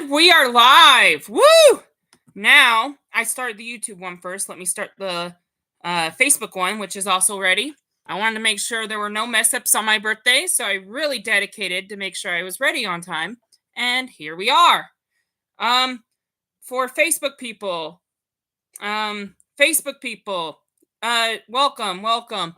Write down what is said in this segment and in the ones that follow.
And we are live. Woo! Now, I started the YouTube one first. Let me start the Facebook one, which is also ready. I wanted to make sure there were no mess ups on my birthday, so I really dedicated to make sure I was ready on time. And here we are. For Facebook people, welcome.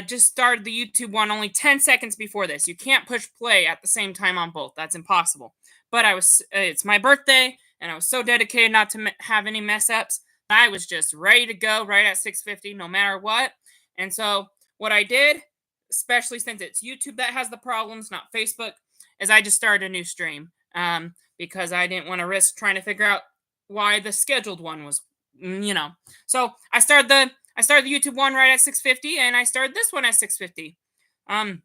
Just started the YouTube one only 10 seconds before this. You can't push play at the same time on both. That's impossible. But it's my birthday, and I was so dedicated not to have any mess ups. I was just ready to go right at 6:50, no matter what. And so what I did, especially since it's YouTube that has the problems, not Facebook, is I just started a new stream. Because I didn't want to risk trying to figure out why the scheduled one was, So I started the YouTube one right at 6:50, and I started this one at 6:50. The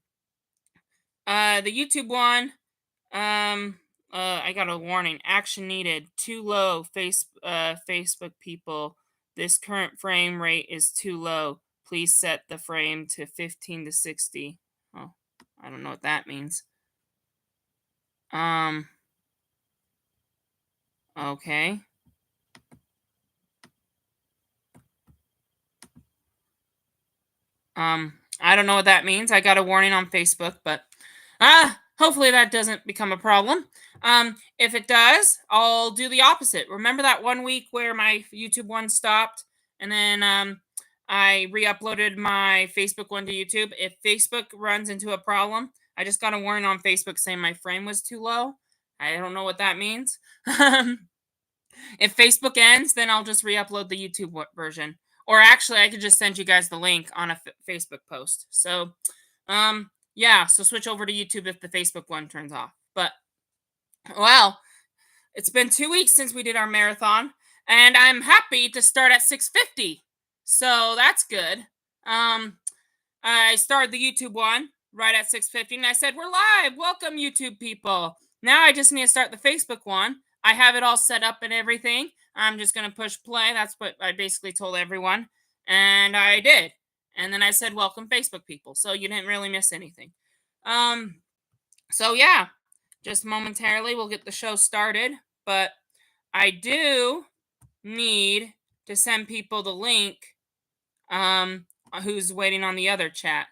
YouTube one, I got a warning. Action needed. Too low. Facebook people. This current frame rate is too low. Please set the frame to 15 to 60. Oh, I don't know what that means. Okay. I don't know what that means. I got a warning on Facebook, but hopefully that doesn't become a problem. If it does, I'll do the opposite. Remember that one week where my YouTube one stopped, and then I re-uploaded my Facebook one to YouTube? If Facebook runs into a problem, I just got a warning on Facebook saying my frame was too low. I don't know what that means. If Facebook ends, then I'll just re-upload the YouTube version. Or actually, I could just send you guys the link on a Facebook post. So, yeah, so switch over to YouTube if the Facebook one turns off. But, well, it's been 2 weeks since we did our marathon, and I'm happy to start at 6:50. So that's good. I started the YouTube one right at 6:50, and I said, we're live. Welcome, YouTube people. Now I just need to start the Facebook one. I have it all set up and everything. I'm just going to push play. That's what I basically told everyone. And I did. And then I said, welcome, Facebook people. So you didn't really miss anything. So yeah, just momentarily we'll get the show started. But I do need to send people the link who's waiting on the other chat.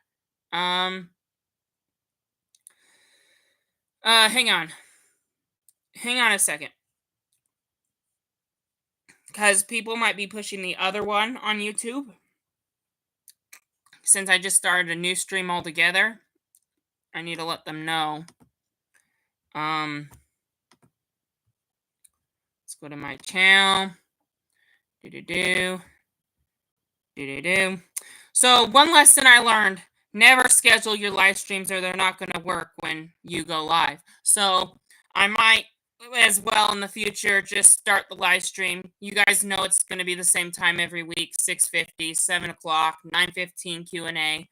Hang on. Hang on a second. Because people might be pushing the other one on YouTube. Since I just started a new stream altogether, I need to let them know. Let's go to my channel. So one lesson I learned: never schedule your live streams, or they're not going to work when you go live. So I might as well in the future just start the live stream. You guys know it's going to be the same time every week: 6:50, 7 o'clock, 9:15 Q&A.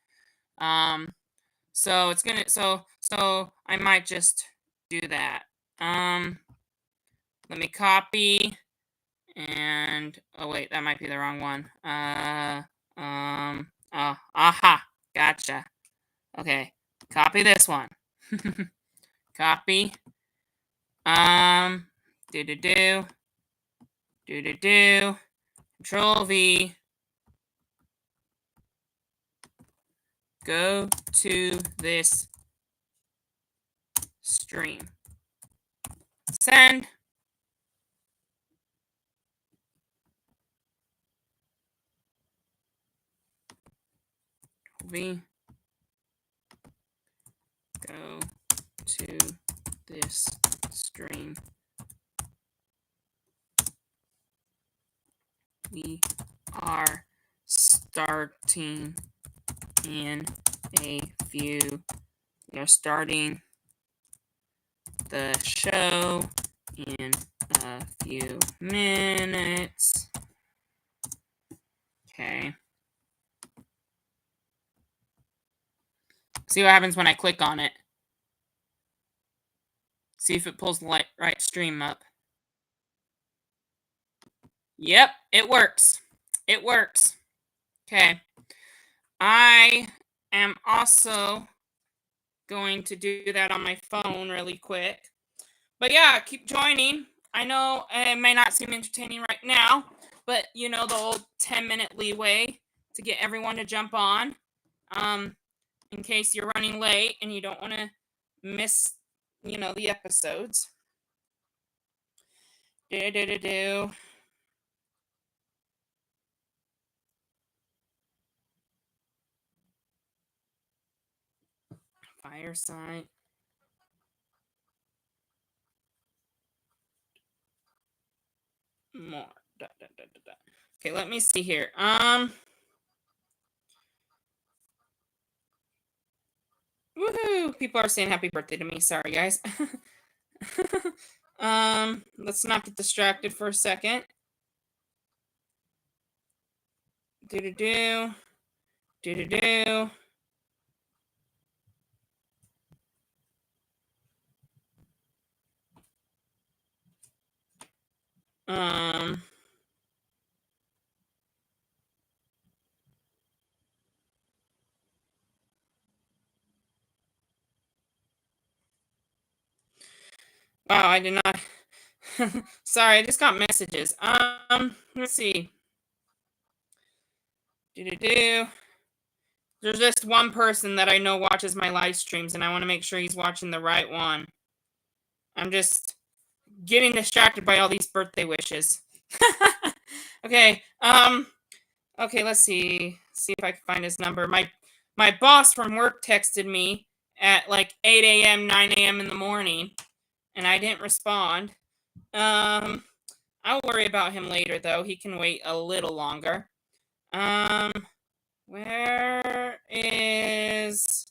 So it's gonna so I might just do that. Let me copy, and oh wait, that might be the wrong one. Aha, gotcha. Okay, copy this one. Copy. Control V. Go to this stream. Send. V. Go to this stream. We are starting in a few. We are starting the show in a few minutes. Okay. See what happens when I click on it. See if it pulls the right stream up. Yep, it works. It works. Okay. I am also going to do that on my phone really quick. But yeah, keep joining. I know it may not seem entertaining right now, but you know the old 10-minute leeway to get everyone to jump on. In case you're running late and you don't want to miss, the episodes. Do do do do. Fireside. More. Da, da, da, da, da. Okay, let me see here. Woohoo! People are saying happy birthday to me. Sorry, guys. Let's not get distracted for a second. Do do do. Do do do. Um. Wow, I did not. Sorry, I just got messages. Let's see. Do do do. There's just one person that I know watches my live streams, and I want to make sure he's watching the right one. I'm just getting distracted by all these birthday wishes. Okay. Okay, let's see. See if I can find his number. My boss from work texted me at like 8 a.m., 9 a.m. in the morning, and I didn't respond. I'll worry about him later though. He can wait a little longer. Where is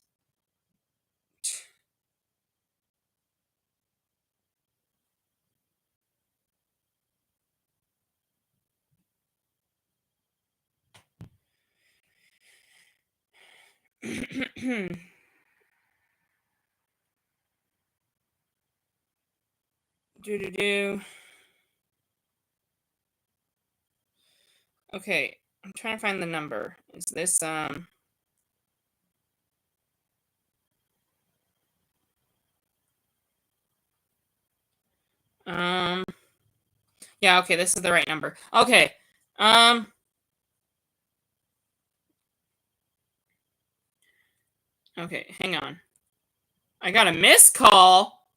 do do do. Okay, I'm trying to find the number. Is this yeah, okay, this is the right number. Okay. Okay, hang on. I got a missed call.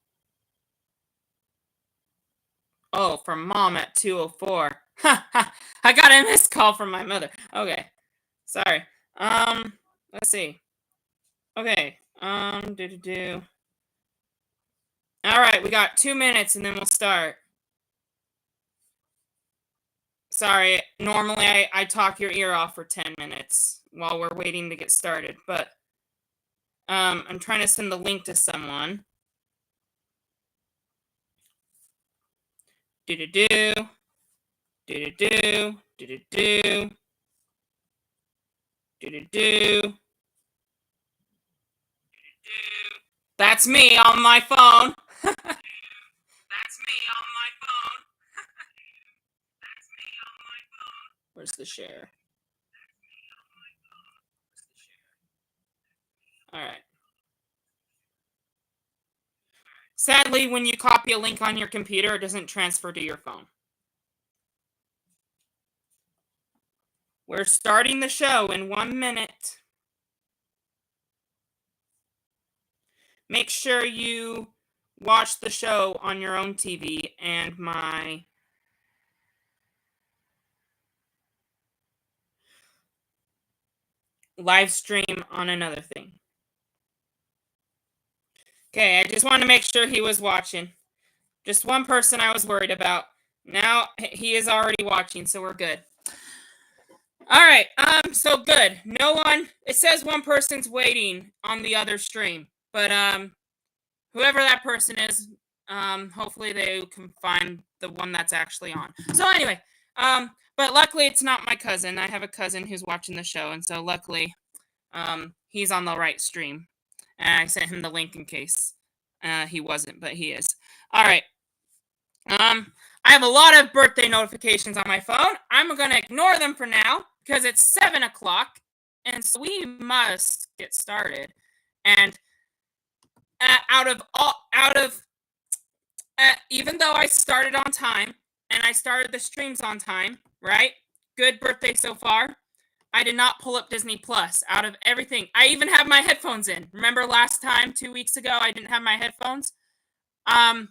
Oh, from mom at 2:04. Ha ha. I got a missed call from my mother. Okay. Sorry. Let's see. Okay. Do do do. All right, we got 2 minutes and then we'll start. Sorry, normally I talk your ear off for 10 minutes while we're waiting to get started, but I'm trying to send the link to someone. Do do do. Do do do. Do do do. Do do do. That's me on my phone. That's me on my phone. That's me on my phone. Where's the share? All right. Sadly, when you copy a link on your computer, it doesn't transfer to your phone. We're starting the show in 1 minute. Make sure you watch the show on your own TV and my live stream on another thing. Okay, I just want to make sure he was watching. Just one person I was worried about. Now he is already watching, so we're good. All right, so good. No one, it says one person's waiting on the other stream, but whoever that person is, hopefully they can find the one that's actually on. So anyway, but luckily it's not my cousin. I have a cousin who's watching the show, and so luckily, he's on the right stream. And I sent him the link in case he wasn't, but he is. All right. I have a lot of birthday notifications on my phone. I'm gonna ignore them for now because it's 7 o'clock, and so we must get started. And out of even though I started on time and I started the streams on time, right? Good birthday so far. I did not pull up Disney Plus out of everything. I even have my headphones in. Remember last time, 2 weeks ago, I didn't have my headphones? I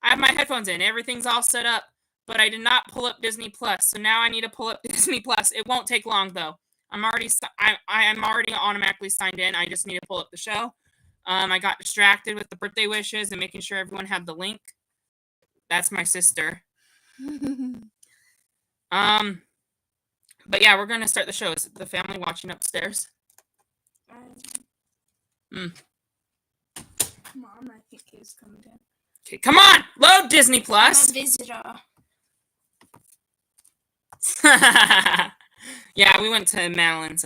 have my headphones in. Everything's all set up, but I did not pull up Disney Plus. So now I need to pull up Disney Plus. It won't take long though. I am already automatically signed in. I just need to pull up the show. I got distracted with the birthday wishes and making sure everyone had the link. That's my sister. But yeah, we're gonna start the show. Is the family watching upstairs? Mom, I think is coming down. Okay, come on, load Disney I'm Plus. a visitor. Yeah, we went to Madeline's.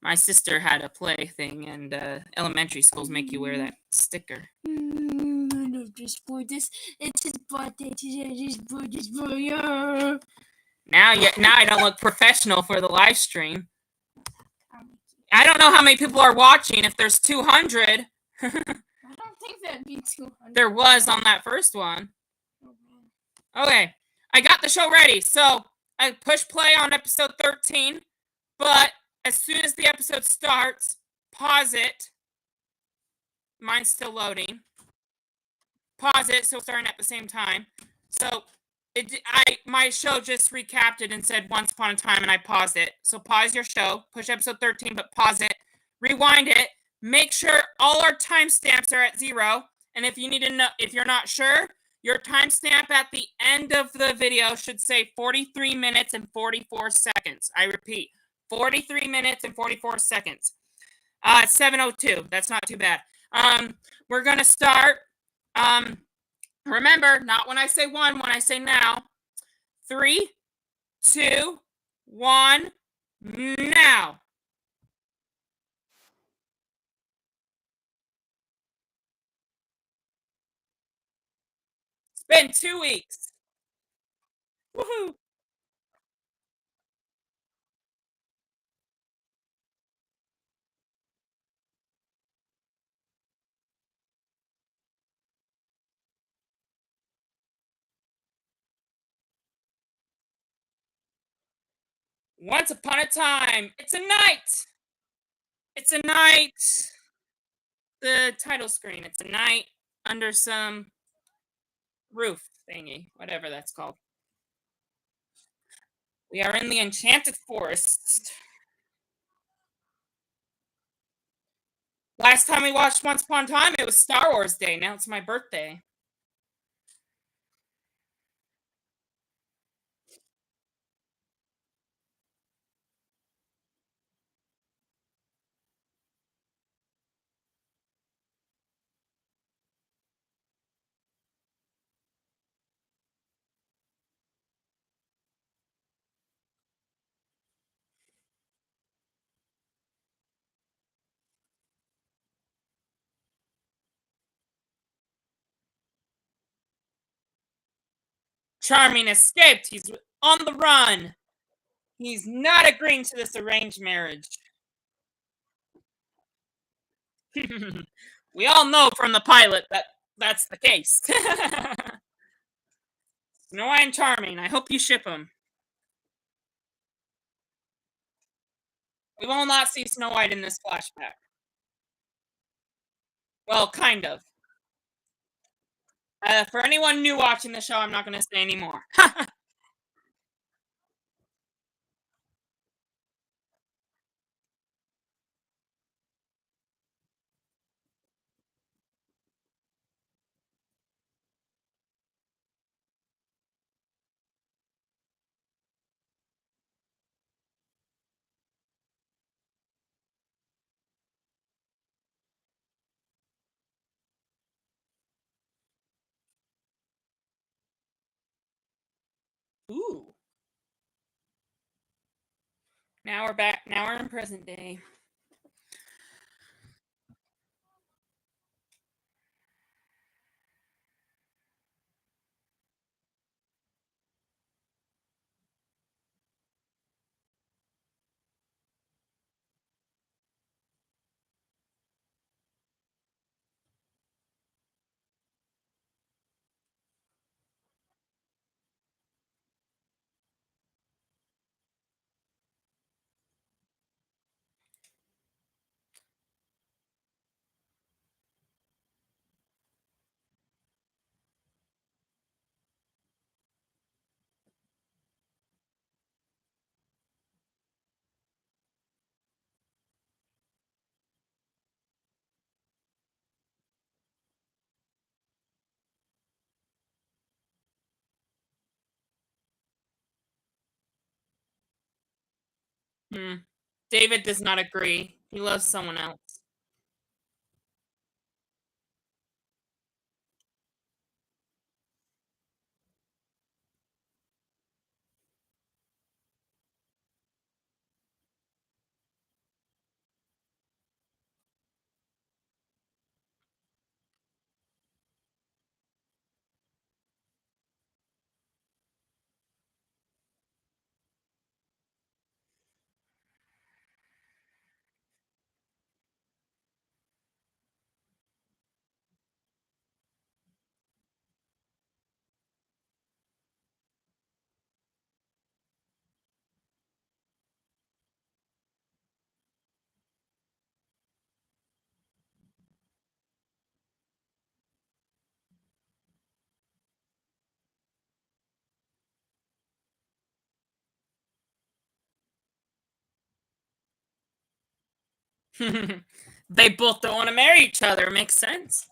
My sister had a play thing, and elementary schools make you wear that sticker. I love this boy. It's his birthday today. This boy, yeah. Now I don't look professional for the live stream. I don't know how many people are watching. If there's 200. I don't think that'd be 200. There was on that first one. Okay, I got the show ready. So I push play on episode 13, but as soon as the episode starts, pause it. Mine's still loading. Pause it, so starting at the same time. So my show just recapped it and said once upon a time, and I paused it. So pause your show, push episode 13, but pause it, rewind it, make sure all our timestamps are at 0. And if you need to know, if you're not sure, your timestamp at the end of the video should say 43 minutes and 44 seconds. I repeat, 43 minutes and 44 seconds. 7:02. That's not too bad. We're gonna start. Remember, not when I say 1, when I say now. 3, 2, 1, now. It's been 2 weeks. Woohoo! Once upon a time. It's a night. It's a night. The title screen. It's a night under some roof thingy, whatever that's called. We are in the Enchanted Forest. Last time we watched Once Upon a Time, it was Star Wars Day. Now it's my birthday. Charming escaped. He's on the run. He's not agreeing to this arranged marriage. We all know from the pilot that that's the case. Snow White and Charming. I hope you ship them. We will not see Snow White in this flashback. Well, kind of. For anyone new watching the show, I'm not going to say anymore. Ooh. Now we're back. Now we're in present day. Hmm. David does not agree. He loves someone else. They both don't want to marry each other. Makes sense.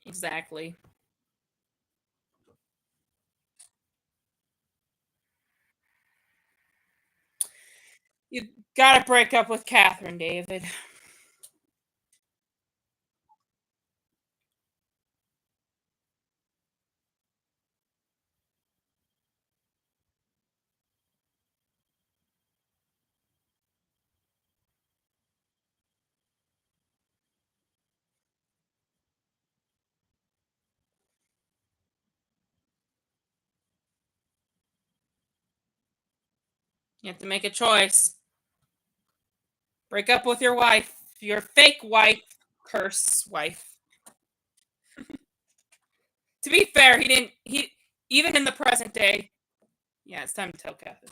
Exactly. You gotta break up with Catherine, David. You have to make a choice. Break up with your wife, your fake wife, curse wife. To be fair, he didn't. He even in the present day. Yeah, it's time to tell Catherine.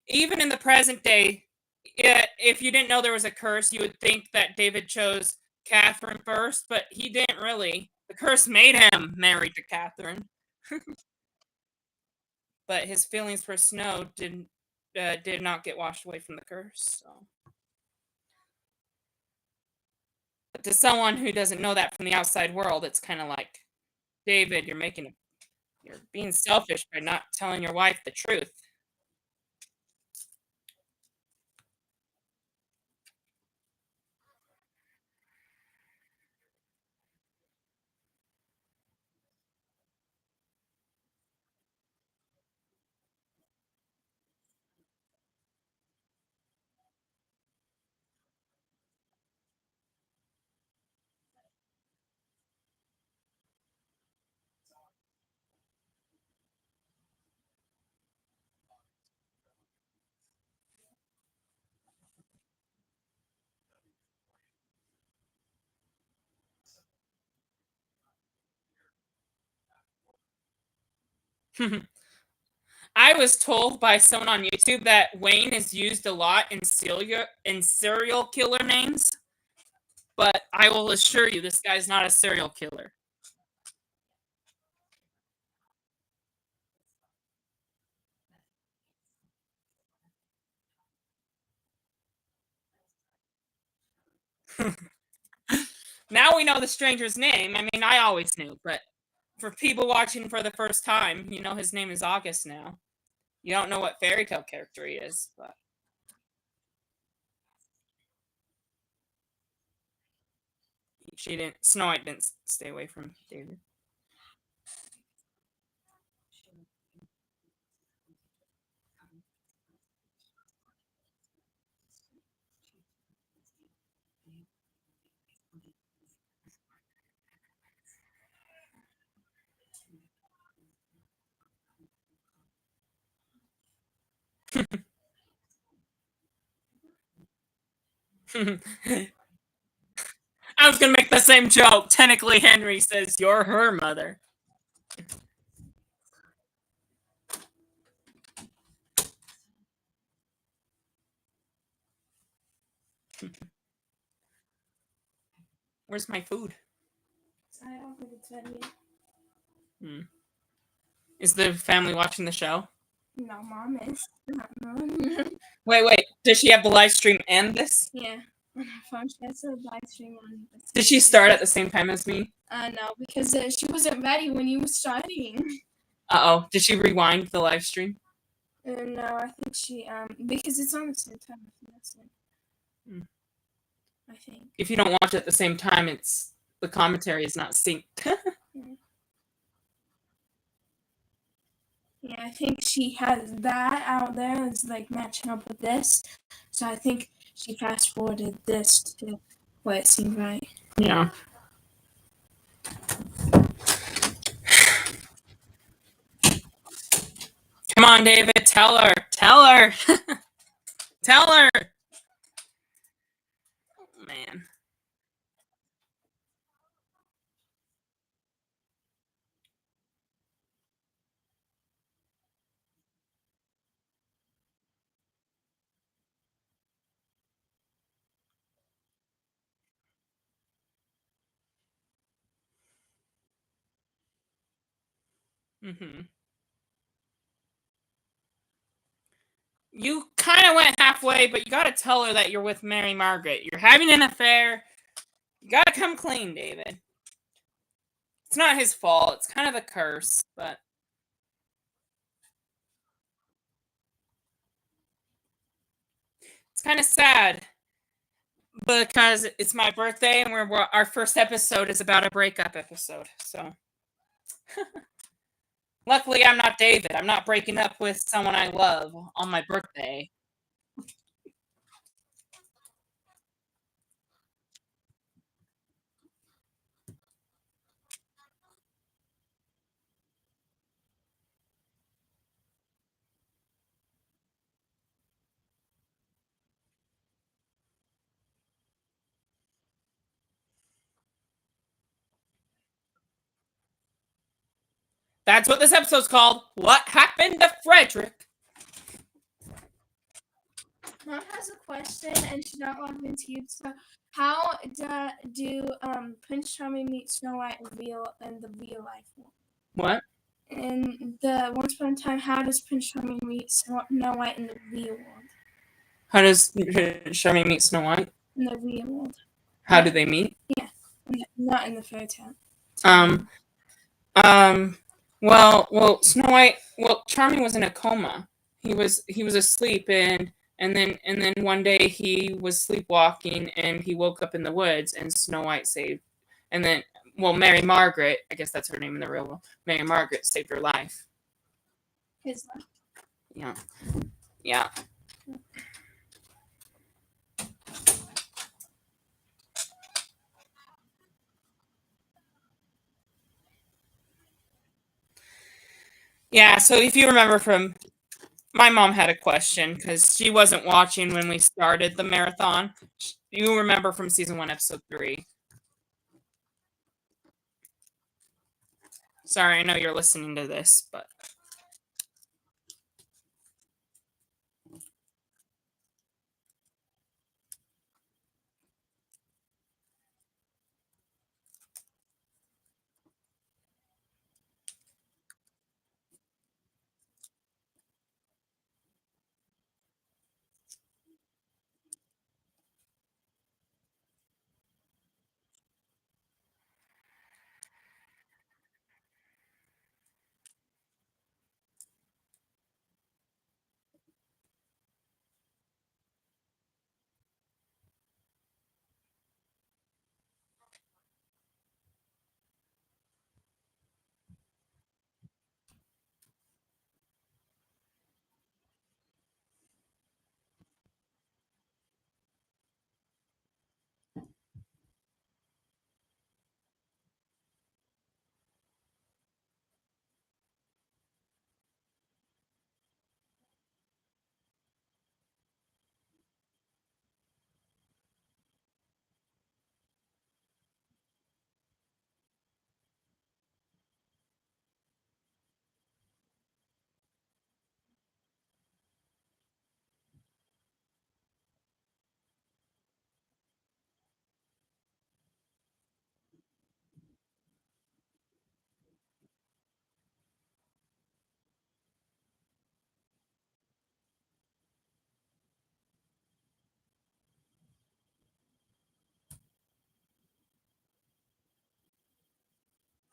Even in the present day, if you didn't know there was a curse, you would think that David chose Catherine first, but he didn't really. The curse made him married to Catherine, but his feelings for Snow did not get washed away from the curse. So, but to someone who doesn't know that from the outside world, it's kind of like David, you're being selfish by not telling your wife the truth. I was told by someone on YouTube that Wayne is used a lot in serial killer names, but I will assure you this guy's not a serial killer. Now we know the stranger's name. I mean, I always knew, but for people watching for the first time, you know his name is August now. You don't know what fairy tale character he is, but she didn't. Snow White didn't stay away from David. I was gonna make the same joke. Technically, Henry says you're her mother. Where's my food? I don't think it's ready yet. Hmm. Is the family watching the show? No, Mom is. Not Mom. Wait. Does she have the live stream and this? Yeah. On her phone, she has a live stream on. Did she start at the same time as me? No, because she wasn't ready when you were starting. Uh-oh. Did she rewind the live stream? No, I think she because it's on the same time. Hmm. I think. If you don't watch it at the same time, it's the commentary is not synced. Yeah, I think she has that out there is like matching up with this. So I think she fast forwarded this to what it seemed right. Yeah. Come on, David. Tell her. Tell her. Tell her. Oh, man. Mm-hmm. You kind of went halfway, but you got to tell her that you're with Mary Margaret. You're having an affair. You got to come clean, David. It's not his fault. It's kind of the curse, but it's kind of sad because it's my birthday and our first episode is about a breakup episode. So luckily, I'm not David. I'm not breaking up with someone I love on my birthday. That's what this episode's called. What happened to Frederick? Mom has a question and she's not logged into you. So how do Prince Charming meet Snow White in the real life world? What? In the Once Upon a Time, how does Prince Charming meet Snow White in the real world? How does Charming meet Snow White? In the real world. How do they meet? Yeah, not in the fairy tale. Well, Snow White. Well, Charming was in a coma. He was asleep, and then one day he was sleepwalking, and he woke up in the woods, and Snow White saved, and then Mary Margaret. I guess that's her name in the real world. Mary Margaret saved her life. His life. Yeah, yeah. Yeah, so if you remember from my mom had a question because she wasn't watching when we started the marathon. You remember from season 1, episode 3. Sorry, I know you're listening to this, but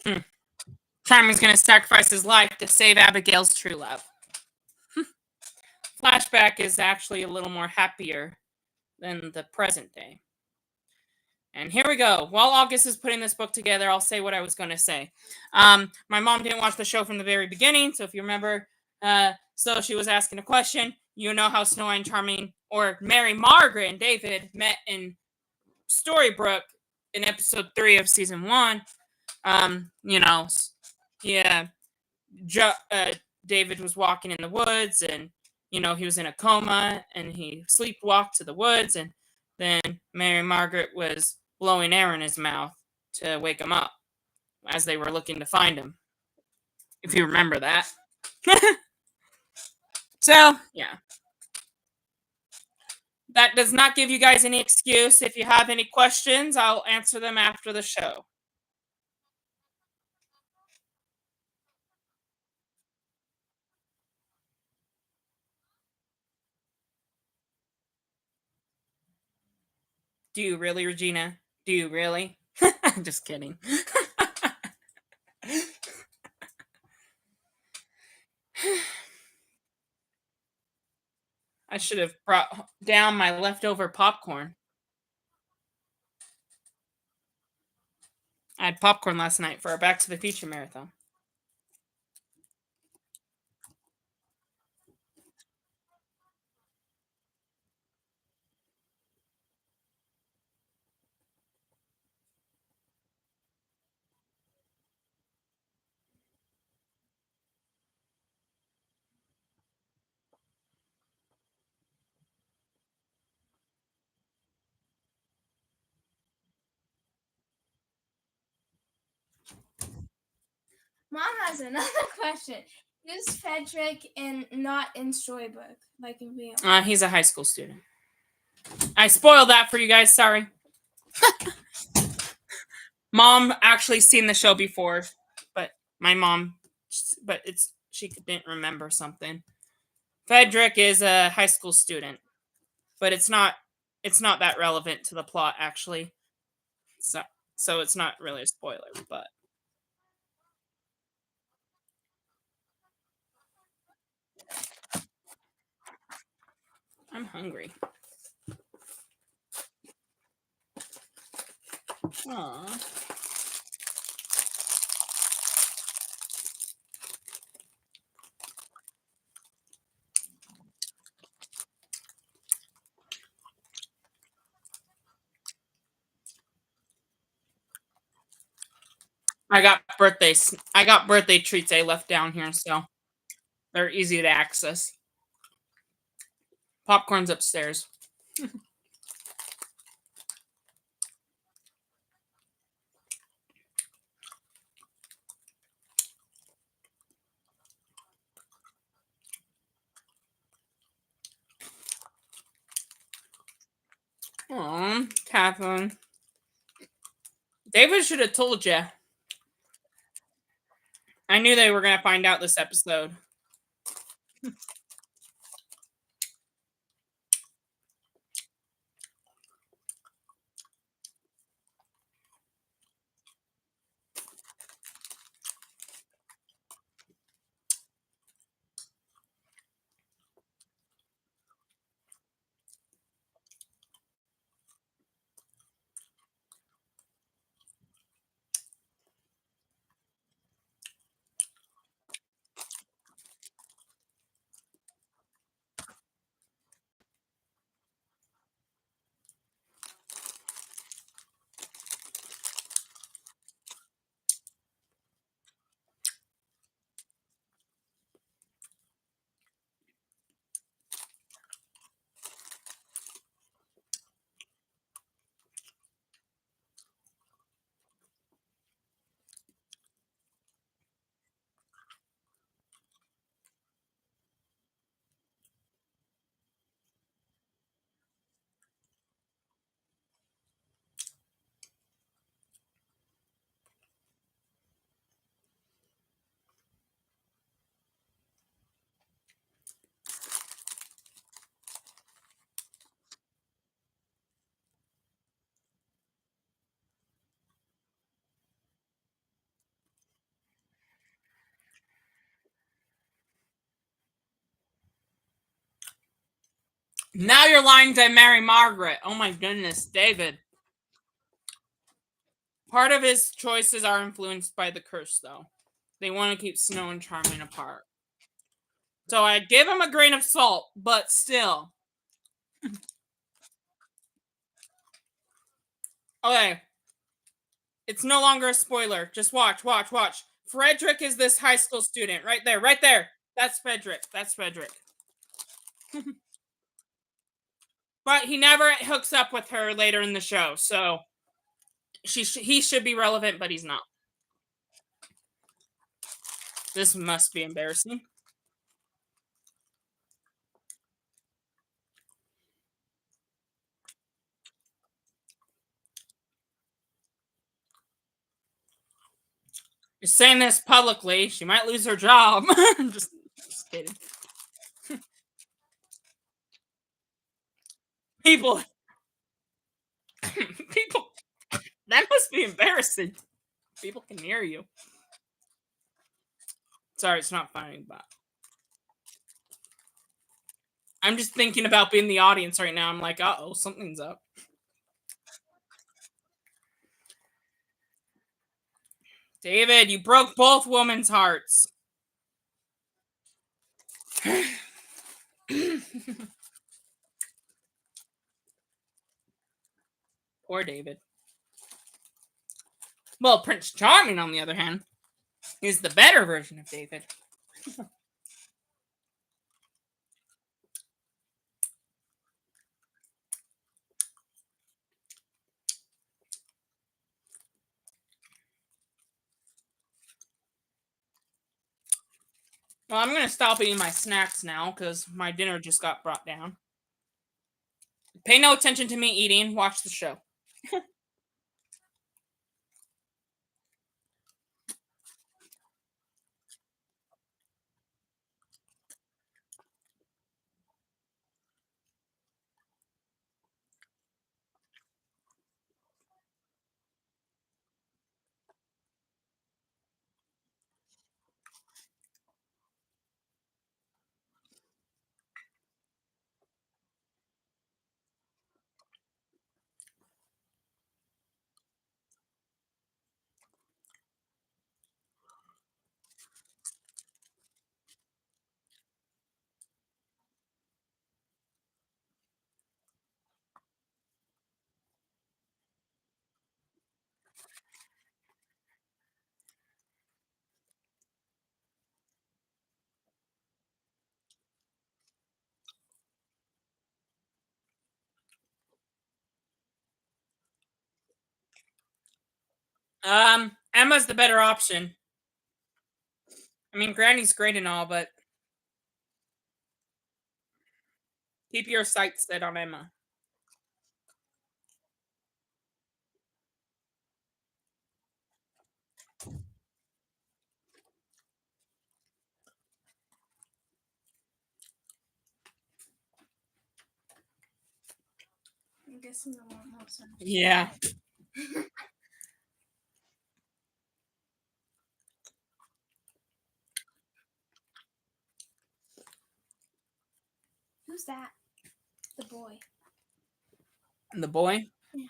Hmm. Charming's going to sacrifice his life to save Abigail's true love. Flashback is actually a little more happier than the present day. And here we go. While August is putting this book together, I'll say what I was going to say. My mom didn't watch the show from the very beginning, so if you remember, so she was asking a question. You know how Snow White and Charming, or Mary Margaret and David, met in Storybrooke in episode 3 of season 1. You know, yeah, David was walking in the woods, and he was in a coma, and he sleepwalked to the woods, and then Mary Margaret was blowing air in his mouth to wake him up as they were looking to find him. If you remember that. So yeah, that does not give you guys any excuse. If you have any questions, I'll answer them after the show. Do you really, Regina? Do you really? I'm just kidding. I should have brought down my leftover popcorn. I had popcorn last night for our Back to the Future marathon. Mom has another question. Who's Frederick and not in Storybook, like in real? He's a high school student. I spoiled that for you guys. Sorry. Mom actually seen the show before, but she didn't remember something. Frederick is a high school student, but it's not that relevant to the plot actually. So it's not really a spoiler, but I'm hungry. Aww. I got birthday treats I left down here, so they're easy to access. Popcorn's upstairs. Aw, Catherine. David should have told you. I knew they were going to find out this episode. Now you're lying to marry Margaret. Oh my goodness, David. Part of his choices are influenced by the curse, though. They want to keep Snow and Charming apart. So I give him a grain of salt, but still. Okay. It's no longer a spoiler. Just watch. Frederick is this high school student. Right there. That's Frederick. But he never hooks up with her later in the show, so he should be relevant, but he's not. This must be embarrassing. You're saying this publicly. She might lose her job. just kidding. People, that must be embarrassing. People can hear you. Sorry, it's not funny, but I'm just thinking about being the audience right now. I'm like, uh-oh, something's up. David, you broke both women's hearts. Poor David. Well, Prince Charming, on the other hand, is the better version of David. Well, I'm going to stop eating my snacks now because my dinner just got brought down. Pay no attention to me eating. Watch the show. Emma's the better option. I mean, Granny's great and all, but keep your sights set on Emma. I'm guessing I want more sun. Yeah. Who's that? The boy. And the boy? Yeah.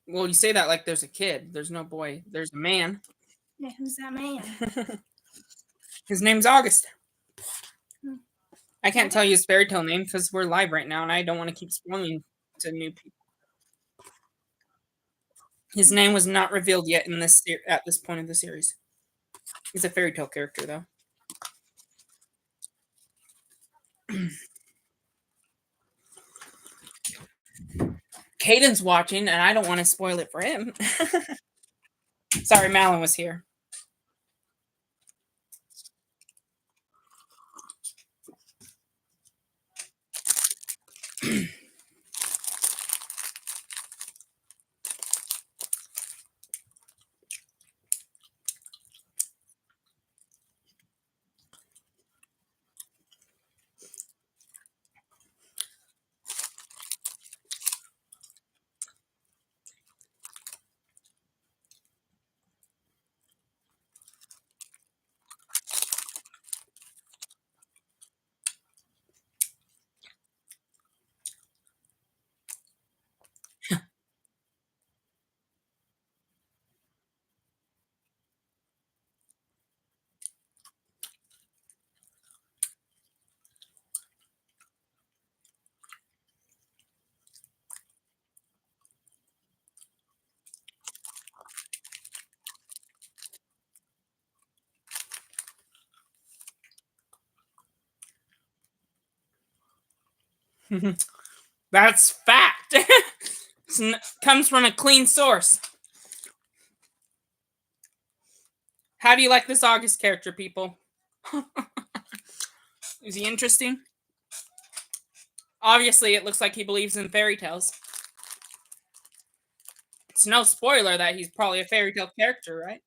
Well, you say that like there's a kid. There's no boy. There's a man. Yeah, who's that man? His name's August. Hmm. I can't tell you his fairy tale name because we're live right now and I don't want to keep spoiling to new people. His name was not revealed yet in this at this point of the series. He's a fairy tale character, though. Caden's watching, and I don't want to spoil it for him. Sorry, Malin was here. That's fact. Comes from a clean source. How do you like this August character, people? Is he interesting? Obviously, it looks like he believes in fairy tales. It's no spoiler that he's probably a fairy tale character, right?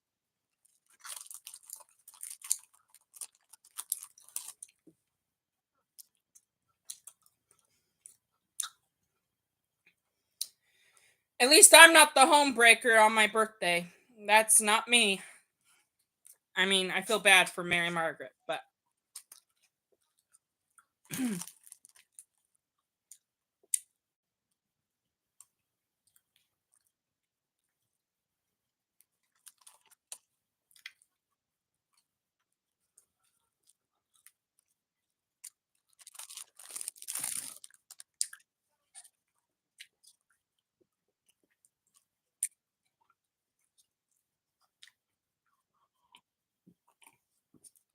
At least I'm not the homebreaker on my birthday. That's not me. I mean, I feel bad for Mary Margaret, but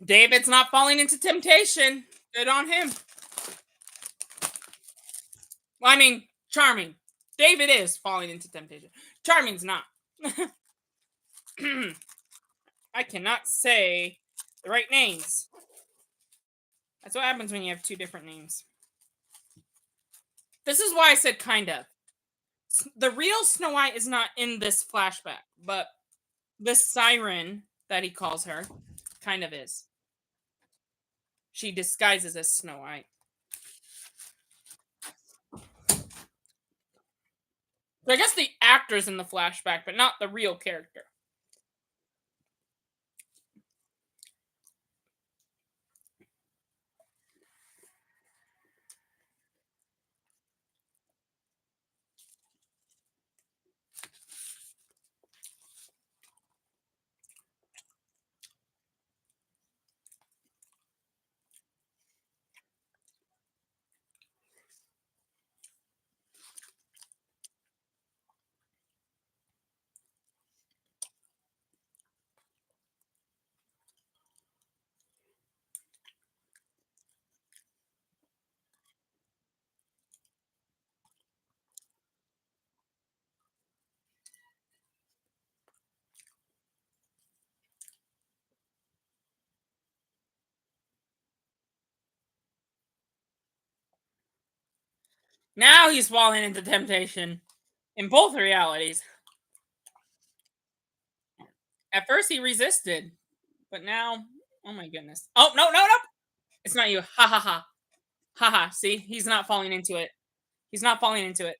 David's not falling into temptation. Good on him. Well, I mean, Charming. David is falling into temptation. Charming's not. I cannot say the right names. That's what happens when you have two different names. This is why I said kind of. The real Snow White is not in this flashback, but the siren that he calls her kind of is. She disguises as Snow White. So I guess the actor's in the flashback, but not the real character. Now he's falling into temptation in both realities. At first he resisted, but now, oh my goodness. Oh, no, no, no. It's not you. Ha ha ha. Ha ha. See, he's not falling into it. He's not falling into it.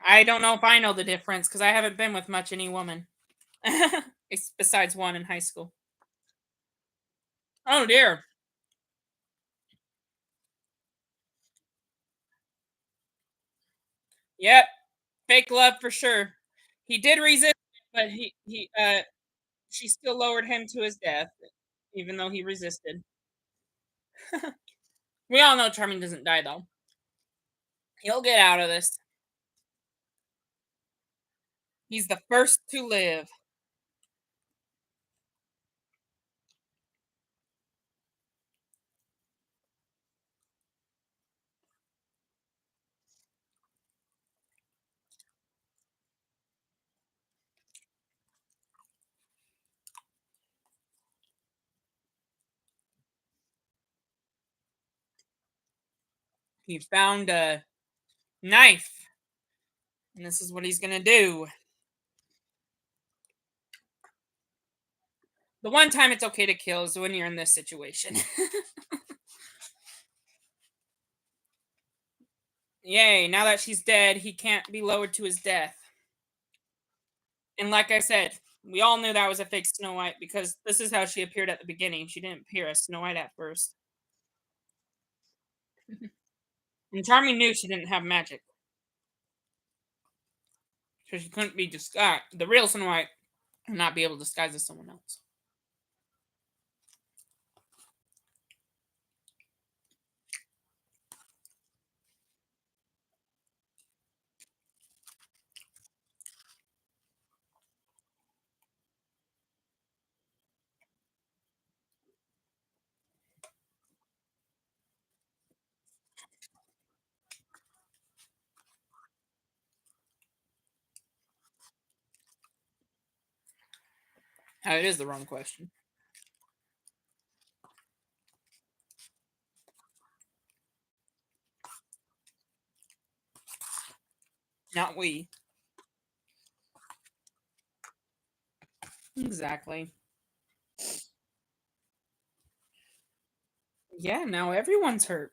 I don't know if I know the difference because I haven't been with much any woman. Besides one in high school. Oh dear. Yep. Fake love for sure. He did resist, but she still lowered him to his death, even though he resisted. We all know Charming doesn't die though. He'll get out of this. He's the first to live. He found a knife, and this is what he's gonna do. The one time it's okay to kill is when you're in this situation. Yay, now that she's dead, he can't be lowered to his death. And like I said, we all knew that was a fake Snow White because this is how she appeared at the beginning. She didn't appear as Snow White at first. And Charming knew she didn't have magic. So she couldn't be disguised. The real Snow White would not be able to disguise as someone else. It is the wrong question. Not we. Exactly. Yeah, now everyone's hurt.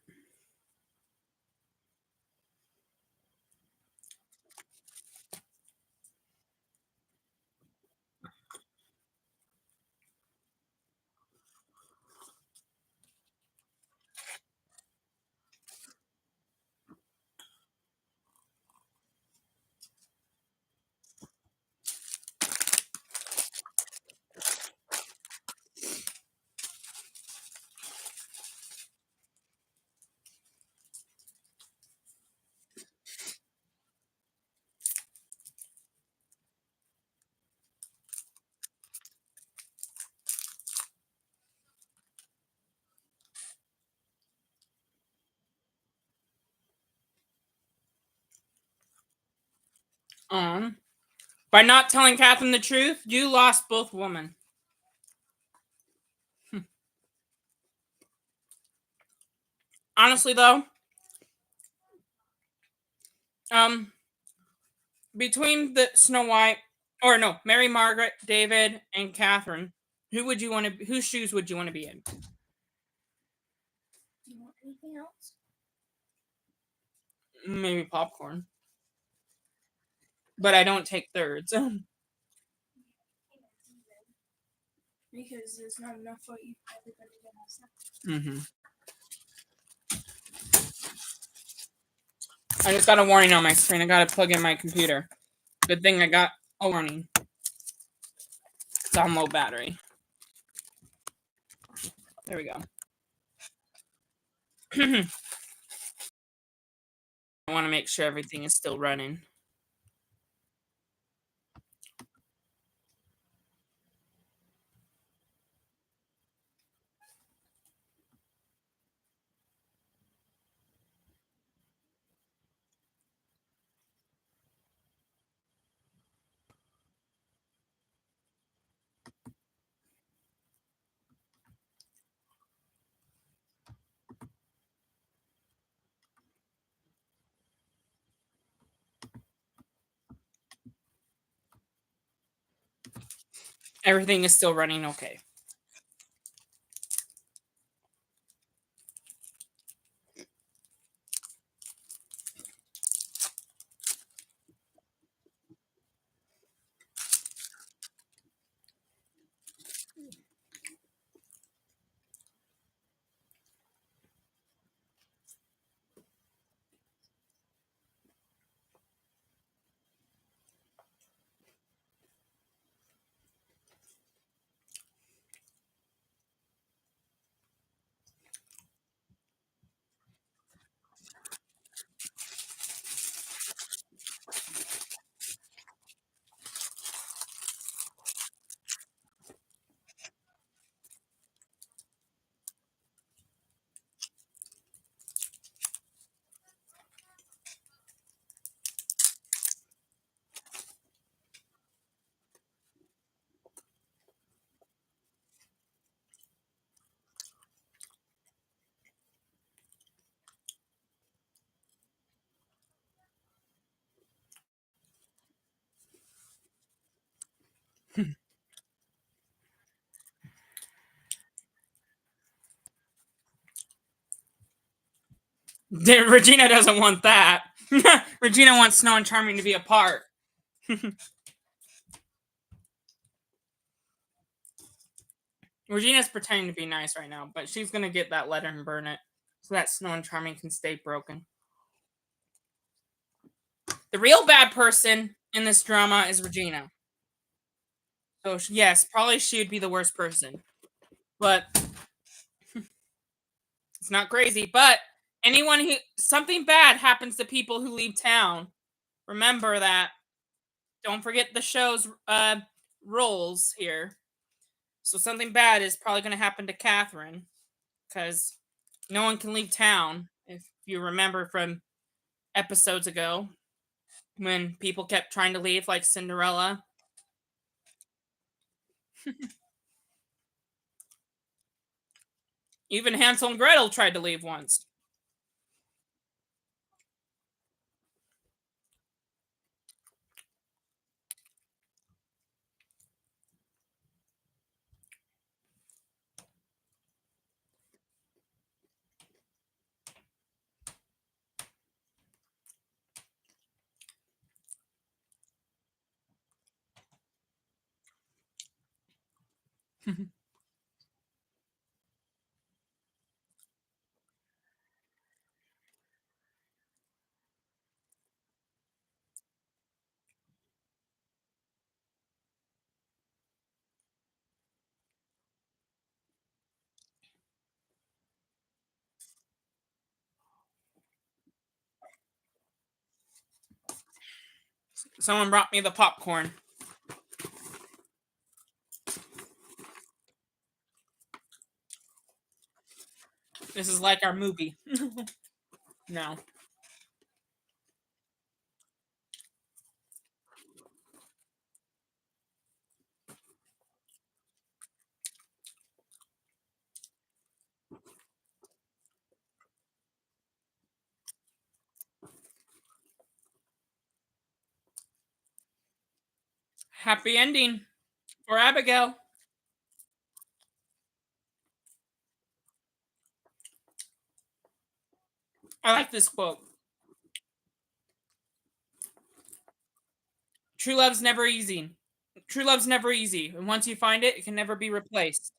By not telling Catherine the truth, you lost both women. Honestly, though, um, between the Snow White, or no, Mary Margaret, David, and Catherine, who would you want to? Whose shoes would you want to be in? Do you want anything else? Maybe popcorn, but I don't take thirds. Because there's not enough for you everybody to have sex. I just got a warning on my screen. I got to plug in my computer. Good thing I got a warning. It's on low battery. There we go. I want to make sure everything is still running. Everything is still running okay. Regina doesn't want that. Regina wants Snow and Charming to be apart. Regina's pretending to be nice right now, but she's gonna get that letter and burn it so that Snow and Charming can stay broken. The real bad person in this drama is Regina. So yes, probably she would be the worst person, but it's not crazy. But anyone who something bad happens to people who leave town, remember that. Don't forget the show's rules here. So something bad is probably going to happen to Catherine because no one can leave town. If you remember from episodes ago when people kept trying to leave, like Cinderella. Even Hansel and Gretel tried to leave once. Someone brought me the popcorn. This is like our movie. No. Happy ending for Abigail. I like this quote. True love's never easy. True love's never easy. And once you find it, it can never be replaced.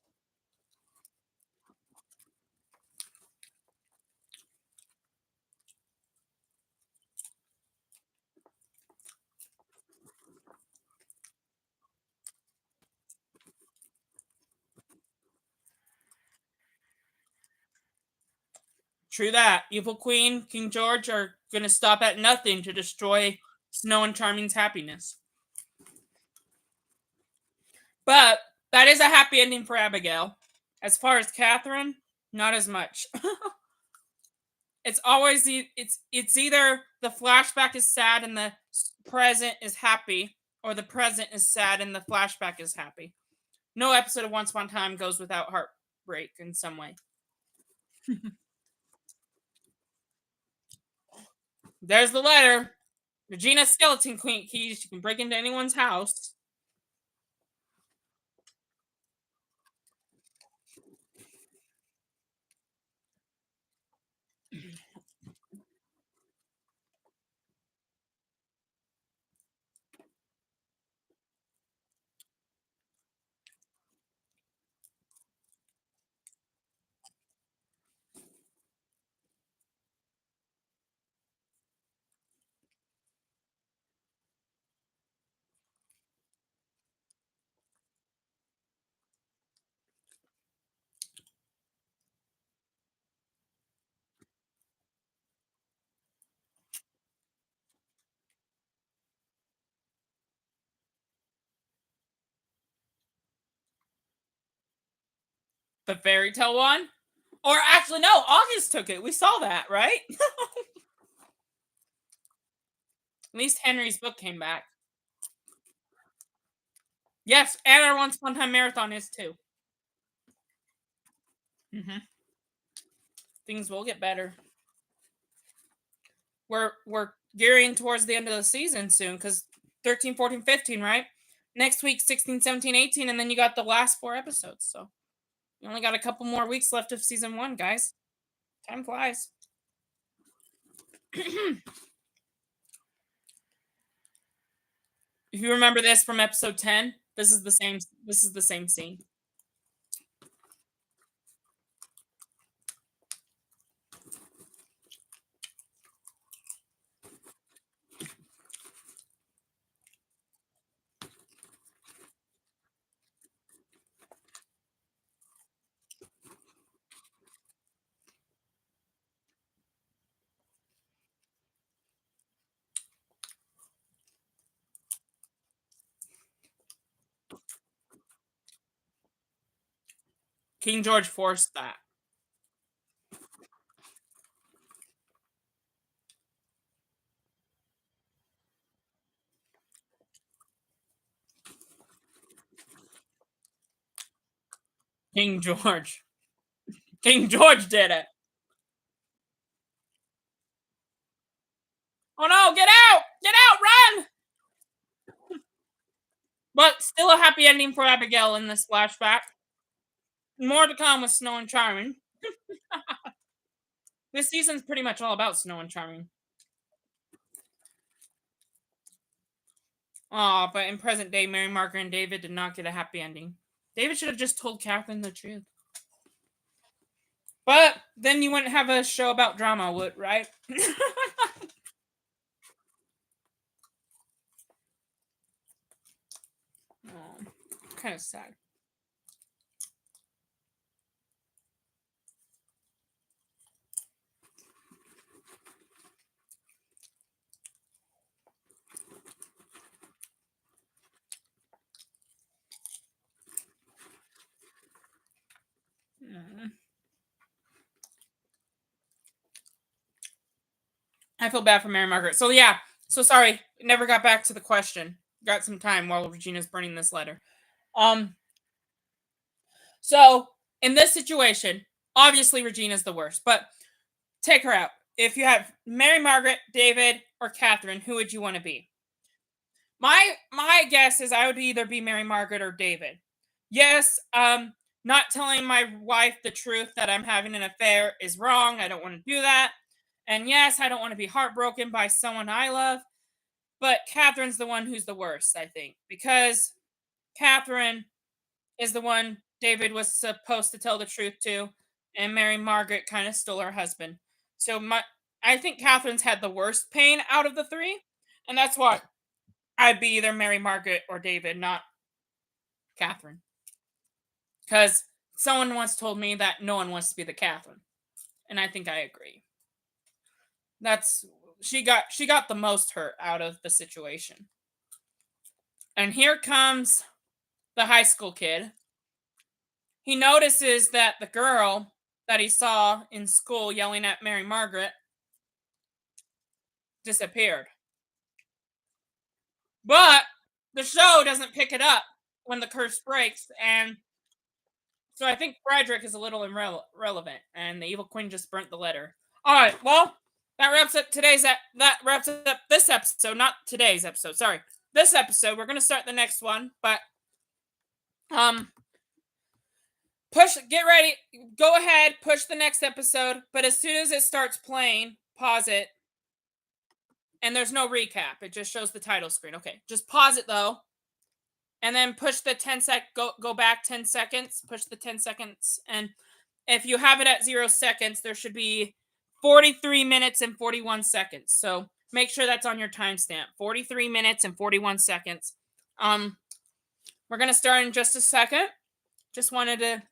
True that. Evil Queen, King George are going to stop at nothing to destroy Snow and Charming's happiness. But that is a happy ending for Abigail. As far as Catherine, not as much. It's always it's either the flashback is sad and the present is happy, or the present is sad and the flashback is happy. No episode of Once Upon a Time goes without heartbreak in some way. There's the letter. Regina Skeleton Queen keys. She can break into anyone's house. The fairy tale one? Or actually, no, August took it. We saw that, right? At least Henry's book came back. Yes, and our Once Upon a Time marathon is too. Mm-hmm. Things will get better. We're gearing towards the end of the season soon because 13, 14, 15, right? Next week, 16, 17, 18, and then you got the last 4 episodes. So you only got a couple more weeks left of season 1, guys. Time flies. If you remember this from episode 10, this is the same scene. King George forced that. King George. King George did it. Oh no, get out! Get out, run! But still a happy ending for Abigail in this flashback. More to come with Snow and Charming. This season's pretty much all about Snow and Charming. Aw, but in present day, Mary Margaret and David did not get a happy ending. David should have just told Catherine the truth. But then you wouldn't have a show about drama, right? Oh, kind of sad. I feel bad for Mary Margaret. So yeah, so sorry, never got back to the question. Got some time while Regina's burning this letter. So in this situation, obviously Regina's the worst, but take her out. If you have Mary Margaret, David, or Catherine, who would you want to be? My guess is I would either be Mary Margaret or David. Yes, not telling my wife the truth that I'm having an affair is wrong. I don't want to do that. And yes, I don't want to be heartbroken by someone I love. But Catherine's the one who's the worst, I think, because Catherine is the one David was supposed to tell the truth to, and Mary Margaret kind of stole her husband. So I think Catherine's had the worst pain out of the three, and that's why I'd be either Mary Margaret or David, not Catherine. Because someone once told me that no one wants to be the Catherine, and I think I agree. She got the most hurt out of the situation. And here comes the high school kid. He notices that the girl that he saw in school yelling at Mary Margaret disappeared. But the show doesn't pick it up when the curse breaks, and so I think Frederick is a little irrelevant, and the evil queen just burnt the letter. All right, well, that wraps up this episode, not today's episode. Sorry, this episode. We're gonna start the next one, but get ready, go ahead, push the next episode. But as soon as it starts playing, pause it, and there's no recap. It just shows the title screen. Okay, just pause it though. And then push the 10 go back 10 seconds, push the 10 seconds. And if you have it at 0 seconds, there should be 43 minutes and 41 seconds. So make sure that's on your timestamp. 43 minutes and 41 seconds. We're going to start in just a second. Just wanted to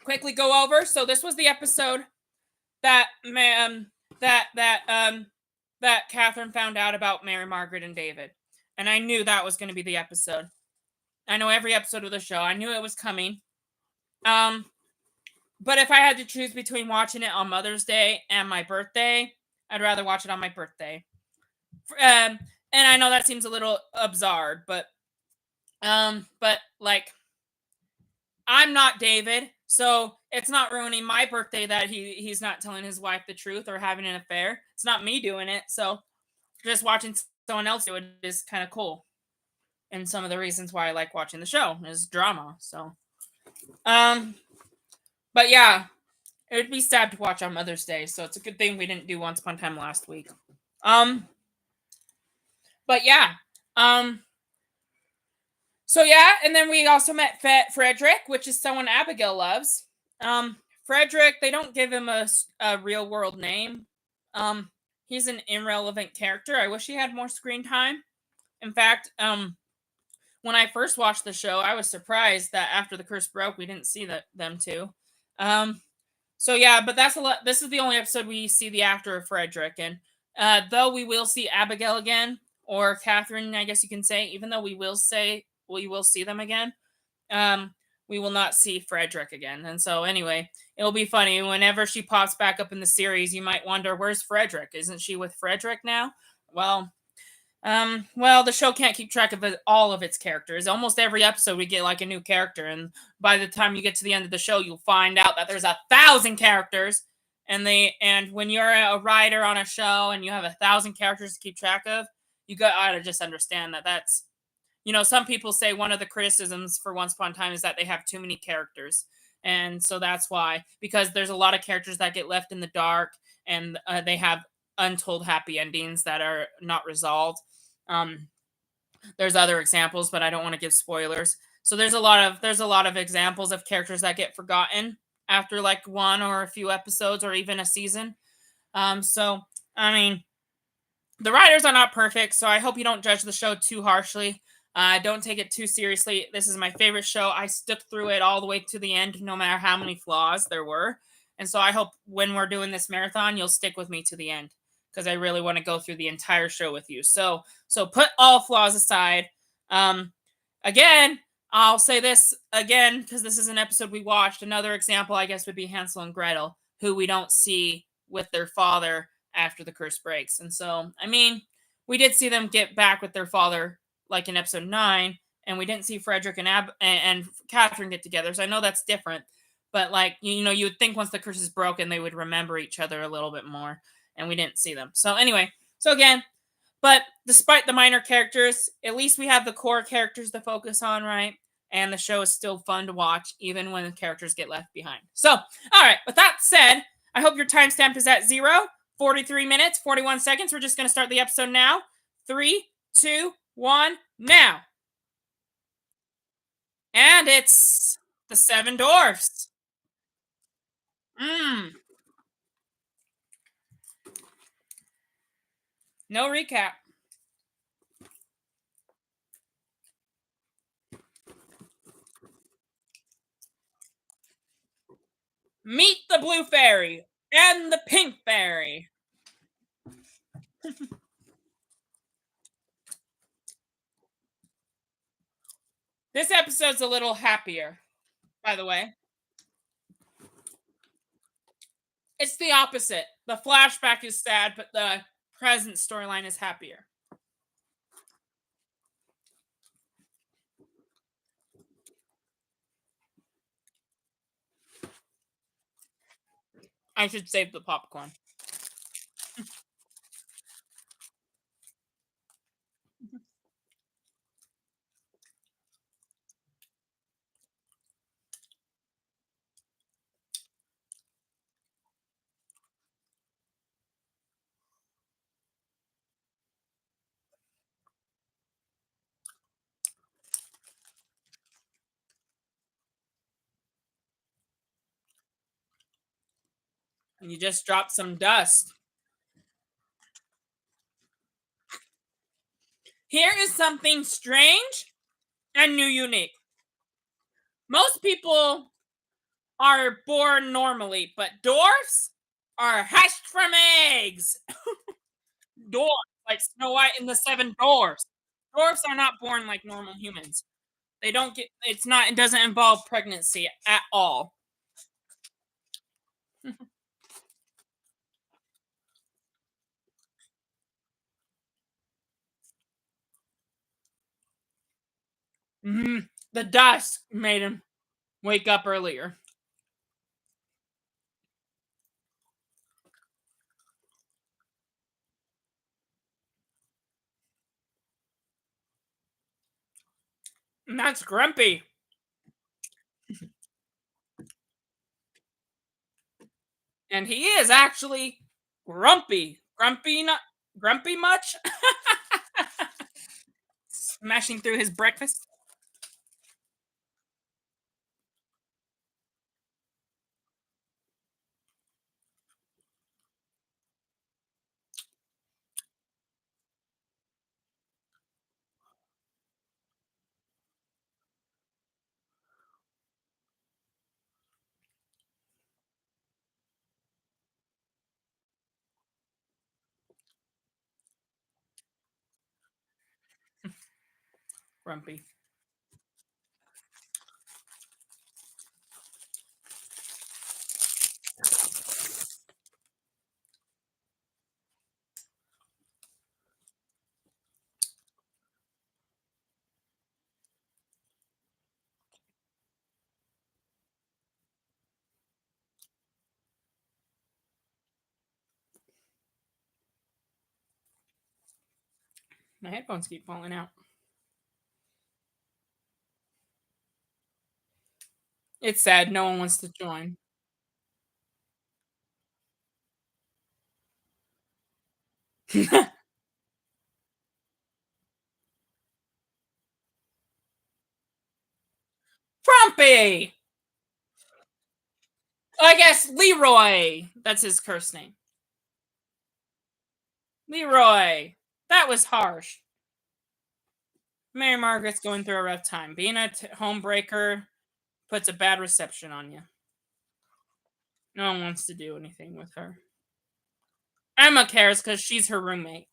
quickly go over. So this was the episode that Catherine found out about Mary Margaret and David. And I knew that was going to be the episode. I know every episode of the show. I knew it was coming. But if I had to choose between watching it on Mother's Day and my birthday, I'd rather watch it on my birthday. And I know that seems a little absurd, but like, I'm not David, so it's not ruining my birthday that he's not telling his wife the truth or having an affair. It's not me doing it, so just watching someone else do it is kind of cool. And some of the reasons why I like watching the show is drama. So, but yeah, it would be sad to watch on Mother's Day. So it's a good thing we didn't do Once Upon a Time last week. But yeah, so yeah, and then we also met Frederick, which is someone Abigail loves. Frederick, they don't give him a real world name. He's an irrelevant character. I wish he had more screen time. In fact, when I first watched the show, I was surprised that after the curse broke, we didn't see them two. So yeah, but that's a lot. This is the only episode we see the actor of Frederick, and though we will see Abigail again, or Catherine, I guess you can say, even though we will see them again, we will not see Frederick again. And so anyway, it'll be funny whenever she pops back up in the series. You might wonder, where's Frederick? Isn't she with Frederick now? Well, Well, the show can't keep track of all of its characters. Almost every episode, we get like a new character, and by the time you get to the end of the show, you'll find out that there's 1,000 characters. And when you're a writer on a show and you have 1,000 characters to keep track of, you gotta just understand that that's some people say one of the criticisms for Once Upon a Time is that they have too many characters, and so that's why, because there's a lot of characters that get left in the dark, and they have untold happy endings that are not resolved. Um, there's other examples, but I don't want to give spoilers. So there's a lot of examples of characters that get forgotten after like one or a few episodes or even a season. So I mean, the writers are not perfect, so I hope you don't judge the show too harshly. Don't take it too seriously. This is my favorite show. I stuck through it all the way to the end, no matter how many flaws there were. And so I hope when we're doing this marathon, you'll stick with me to the end because I really want to go through the entire show with you. So put all flaws aside. Um, again, I'll say this again because this is an episode we watched. Another example, I guess, would be Hansel and Gretel, who we don't see with their father after the curse breaks. And so, I mean, we did see them get back with their father, like in episode 9, and we didn't see Frederick and Catherine get together. So I know that's different, but like you would think once the curse is broken, they would remember each other a little bit more, and we didn't see them. So anyway, so again, but despite the minor characters, at least we have the core characters to focus on, right? And the show is still fun to watch, even when the characters get left behind. So, all right, with that said, I hope your timestamp is at 43 minutes, 41 seconds. We're just going to start the episode now. 3, 2, 1, now. And it's the Seven Dwarfs. No recap. Meet the Blue Fairy and the Pink Fairy. This episode's a little happier, by the way. It's the opposite. The flashback is sad, but the present storyline is happier. I should save the popcorn. And you just dropped some dust. Here is something strange and new unique. Most people are born normally, but dwarfs are hatched from eggs. Dwarfs, like Snow White and the Seven Dwarfs. Dwarfs are not born like normal humans. They don't get. It doesn't involve pregnancy at all. The dust made him wake up earlier. And that's Grumpy. And he is actually grumpy. Grumpy much? Smashing through his breakfast. Grumpy. My headphones keep falling out. It's sad. No one wants to join. Frumpy! I guess Leroy. That's his curse name. Leroy. That was harsh. Mary Margaret's going through a rough time. Being a homebreaker puts a bad reception on you. No one wants to do anything with her. Emma cares because she's her roommate.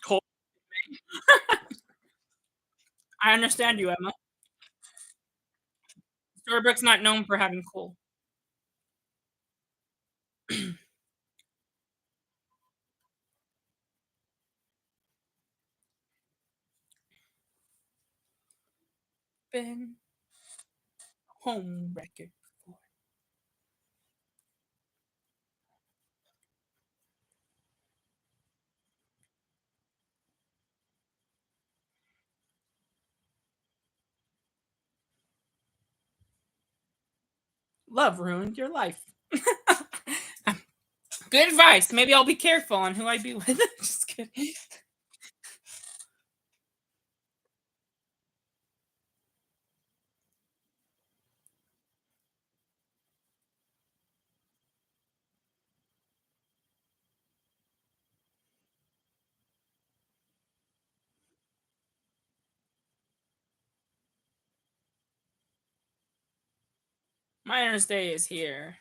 Cool. I understand you, Emma. Storybook's not known for having cool. Been home record before. Love ruined your life. Good advice. Maybe I'll be careful on who I be with. Just kidding. Miner's Day is here.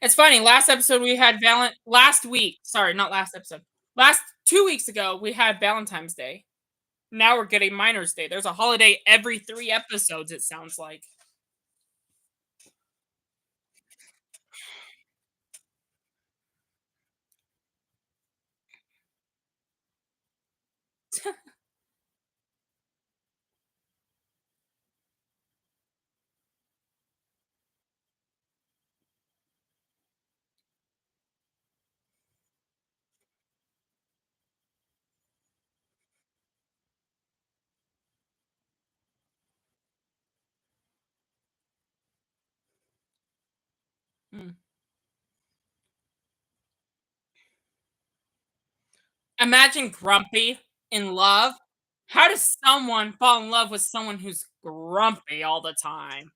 It's funny. Last episode we had Last week, sorry, not last episode. Last 2 weeks ago we had Valentine's Day. Now we're getting Miner's Day. There's a holiday every 3 episodes. It sounds like. Hmm. Imagine grumpy in love. How does someone fall in love with someone who's grumpy all the time?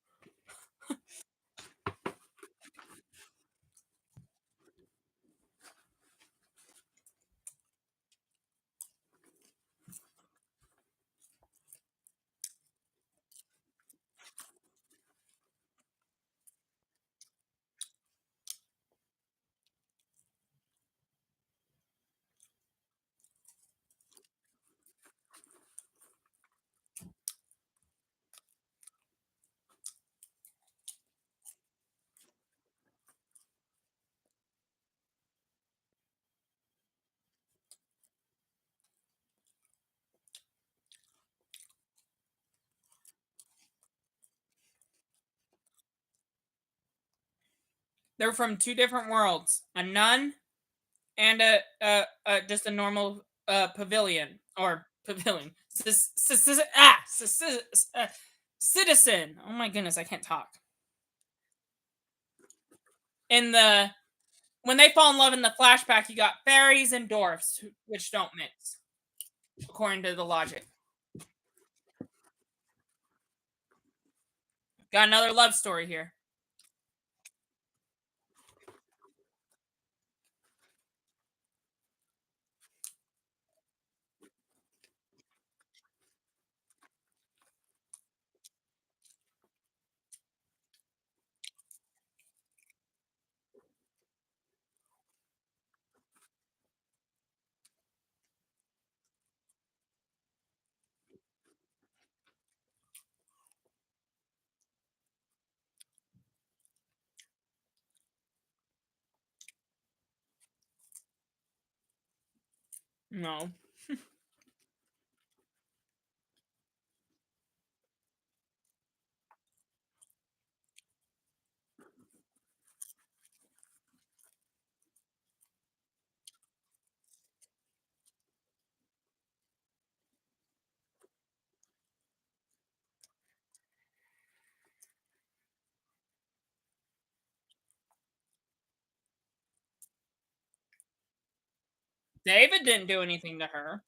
They're from two different worlds. A nun and just a normal pavilion or pavilion. Citizen. Oh my goodness, I can't talk. In the when they fall in love in the flashback, you got fairies and dwarfs, which don't mix, according to the logic. Got another love story here. No. David didn't do anything to her.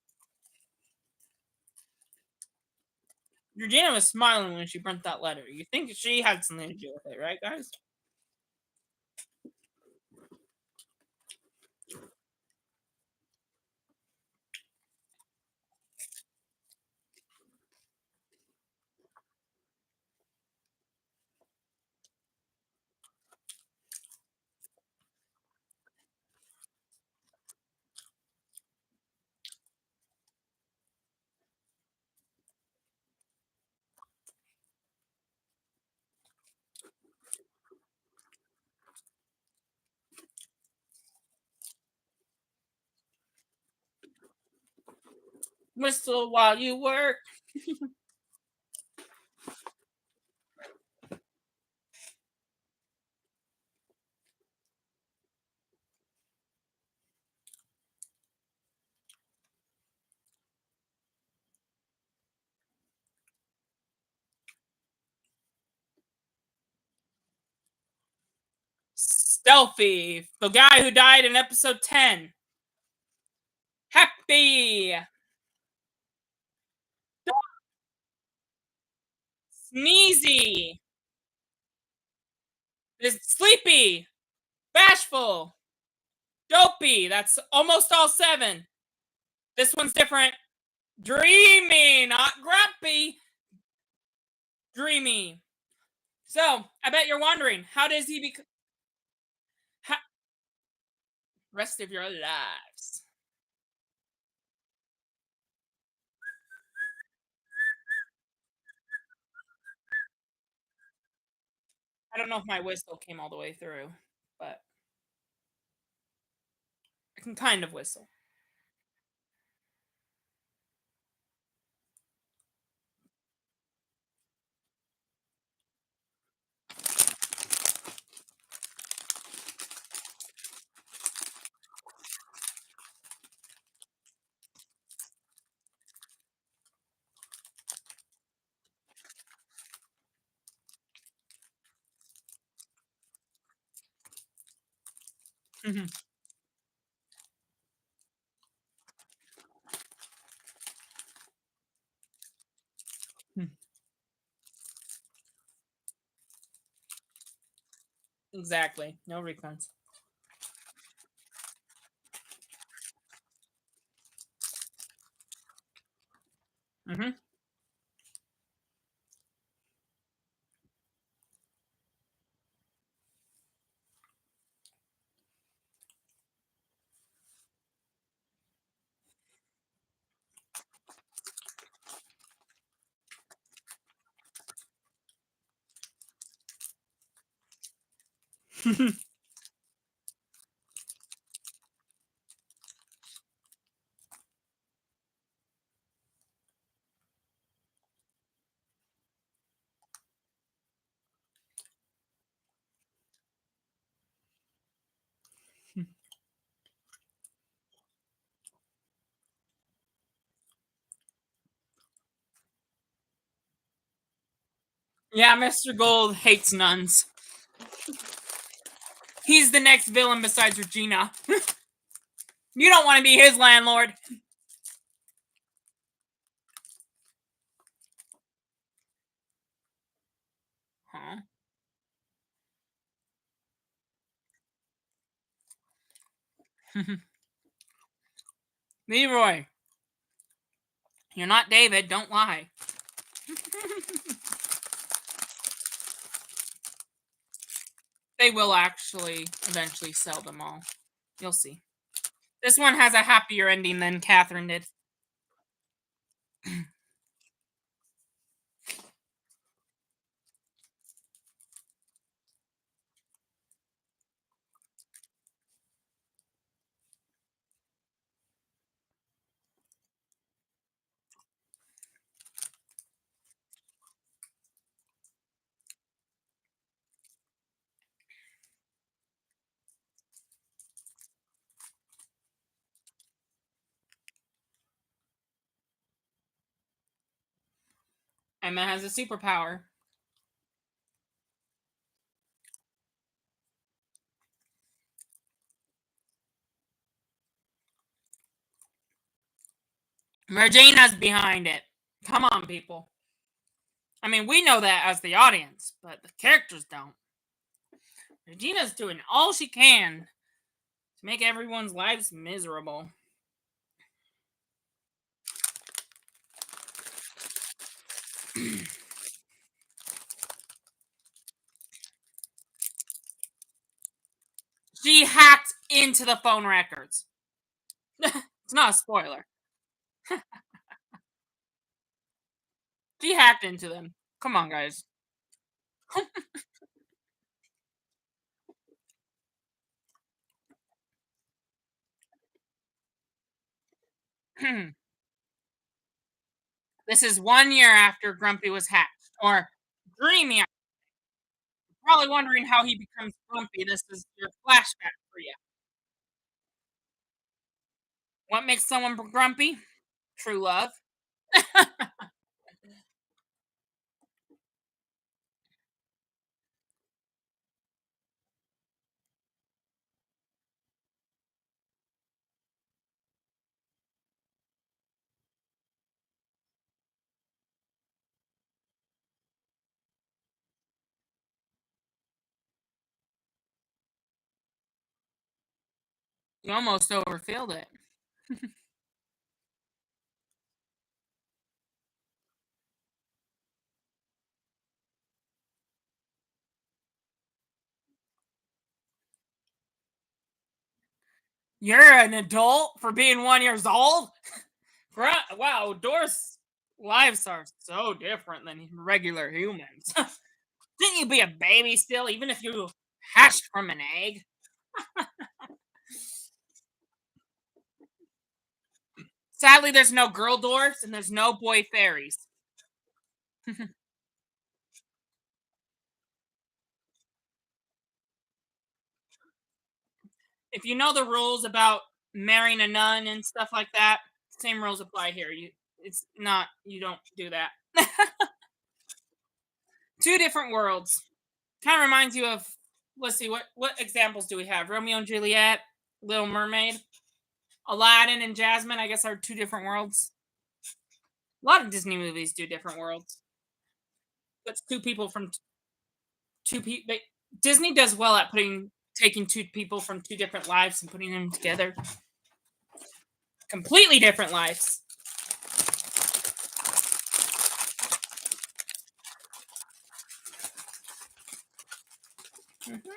Georgina was smiling when she burnt that letter. You think she had something to do with it, right, guys? Whistle while you work. Stealthy, the guy who died in episode 10. Happy. Sneezy. Sleepy. Bashful. Dopey. That's almost all 7. This one's different. Dreamy, not grumpy. Dreamy. So, I bet you're wondering, how does he become rest of your lives? I don't know if my whistle came all the way through, but I can kind of whistle. Exactly. No refunds. Mm-hmm. Yeah, Mr. Gold hates nuns. He's the next villain besides Regina. You don't want to be his landlord. Huh? Leroy, you're not David. Don't lie. They will actually eventually sell them all. You'll see. This one has a happier ending than Catherine did. Emma has a superpower. Regina's behind it. Come on, people. I mean, we know that as the audience, but the characters don't. Regina's doing all she can to make everyone's lives miserable. She hacked into the phone records. It's not a spoiler. She hacked into them. Come on, guys. This is 1 year after Grumpy was hacked. Or Dreamy. Probably wondering how he becomes Grumpy. This is your flashback for you. What makes someone grumpy? True love. You almost overfilled it. You're an adult for being 1 years old? Wow, Doris' lives are so different than regular humans. Didn't you be a baby still, even if you hatched from an egg? Sadly, there's no girl dwarfs and there's no boy fairies. If you know the rules about marrying a nun and stuff like that, same rules apply here. It's not, you don't do that. Two different worlds. Kind of reminds you of, let's see, what examples do we have? Romeo and Juliet, Little Mermaid, Aladdin and Jasmine, I guess, are two different worlds. A lot of Disney movies do different worlds. That's two people from two people. Disney does well at taking two people from two different lives and putting them together. Completely different lives. Mm-hmm.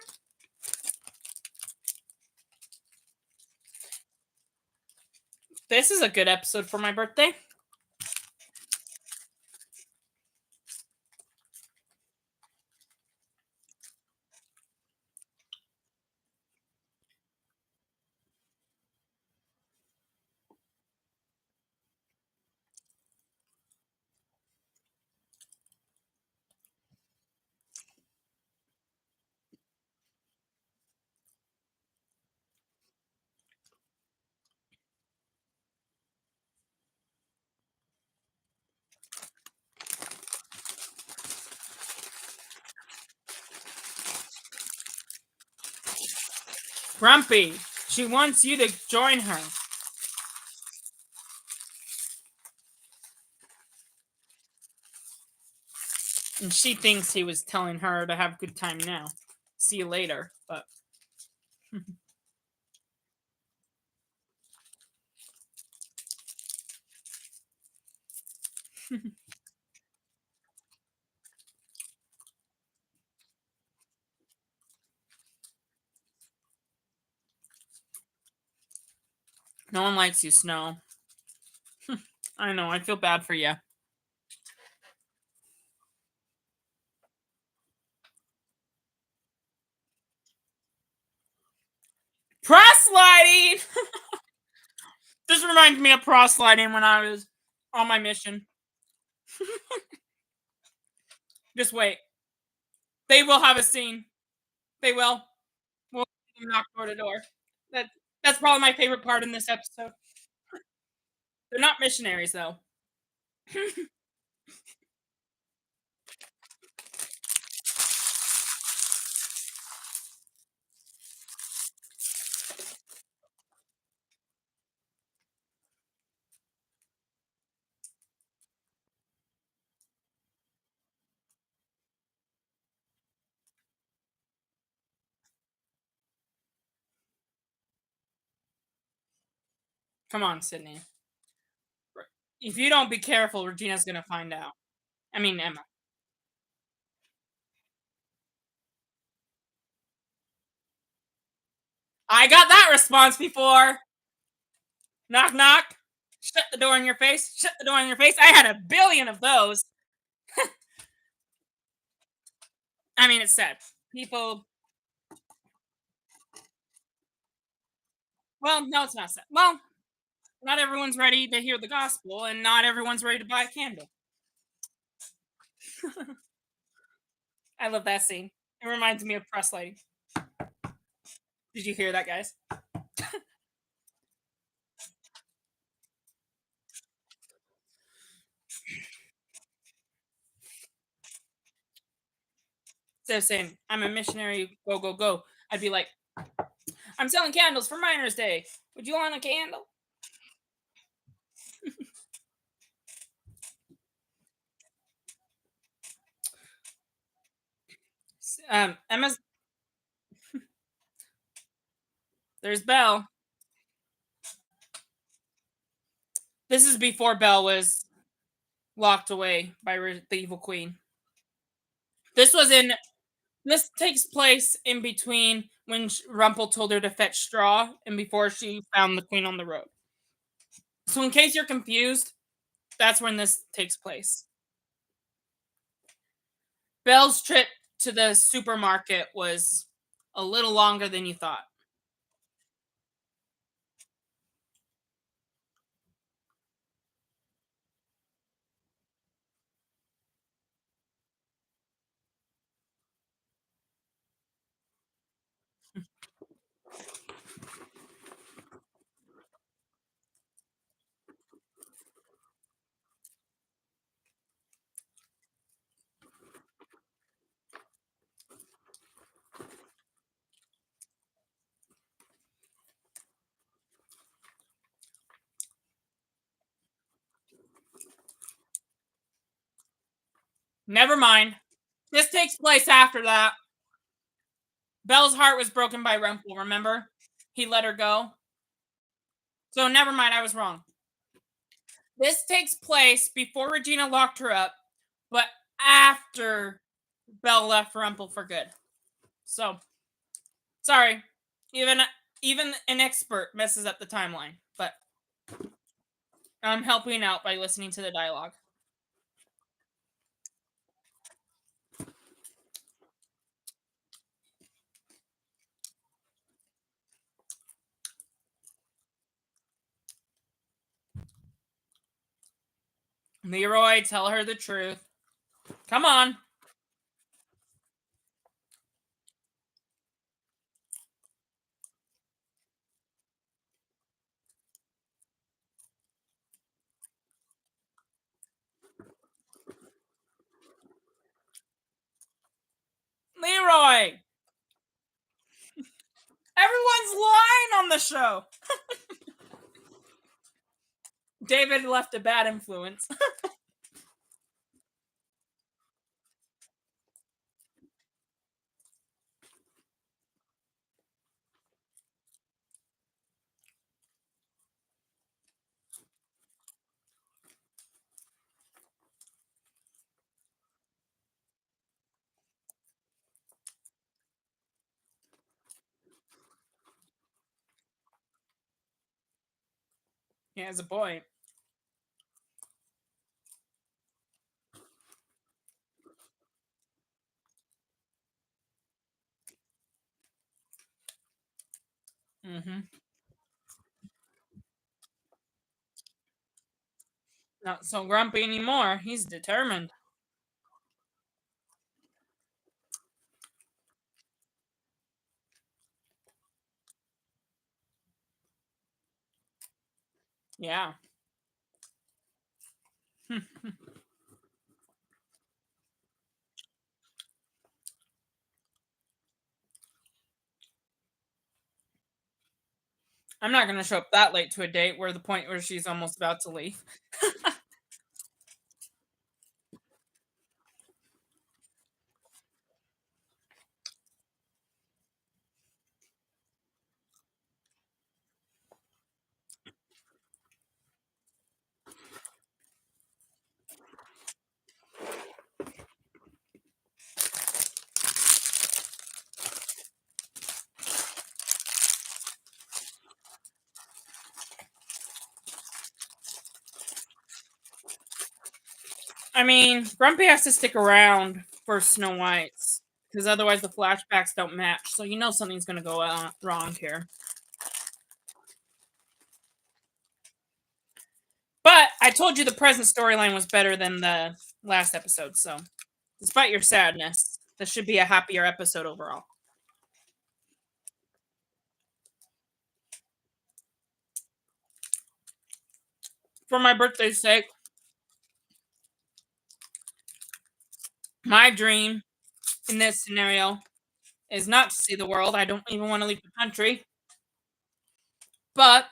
This is a good episode for my birthday. Grumpy, she wants you to join her. And she thinks he was telling her to have a good time now. See you later. But no one likes you, Snow. I know, I feel bad for you. Proselyting! This reminds me of proselyting when I was on my mission. Just wait. They will have a scene. They will. We'll knock door to door. That's probably my favorite part in this episode. They're not missionaries though. Come on, Sydney. If you don't be careful, Regina's gonna find out. I mean, Emma. I got that response before. Knock, knock. Shut the door in your face. Shut the door in your face. I had a billion of those. I mean, it's sad. People. Well, no, it's not sad. Well, not everyone's ready to hear the gospel, and not everyone's ready to buy a candle. I love that scene. It reminds me of press lighting. Did you hear that, guys? Instead of saying, I'm a missionary, go, go, go, I'd be like, I'm selling candles for Miners' Day. Would you want a candle? Emma's. There's Belle. This is before Belle was locked away by the evil queen. This was in. This takes place in between when Rumpel told her to fetch straw and before she found the queen on the road. So, in case you're confused, that's when this takes place. Belle's trip to the supermarket was a little longer than you thought. Never mind. This takes place after that. Belle's heart was broken by Rumpel, remember? He let her go. So never mind, I was wrong. This takes place before Regina locked her up, but after Belle left Rumpel for good. So, sorry. Even an expert messes up the timeline, but I'm helping out by listening to the dialogue. Leroy, tell her the truth. Come on. Leroy! Everyone's lying on the show. David left a bad influence. He has a point. Mm-hmm. Not so grumpy anymore. He's determined. Yeah. I'm not going to show up that late to a date where the point where she's almost about to leave. I mean, Grumpy has to stick around for Snow White's because otherwise the flashbacks don't match. So you know something's going to go wrong here. But I told you the present storyline was better than the last episode. So despite your sadness, this should be a happier episode overall. For my birthday's sake, my dream in this scenario is not to see the world. I don't even want to leave the country. But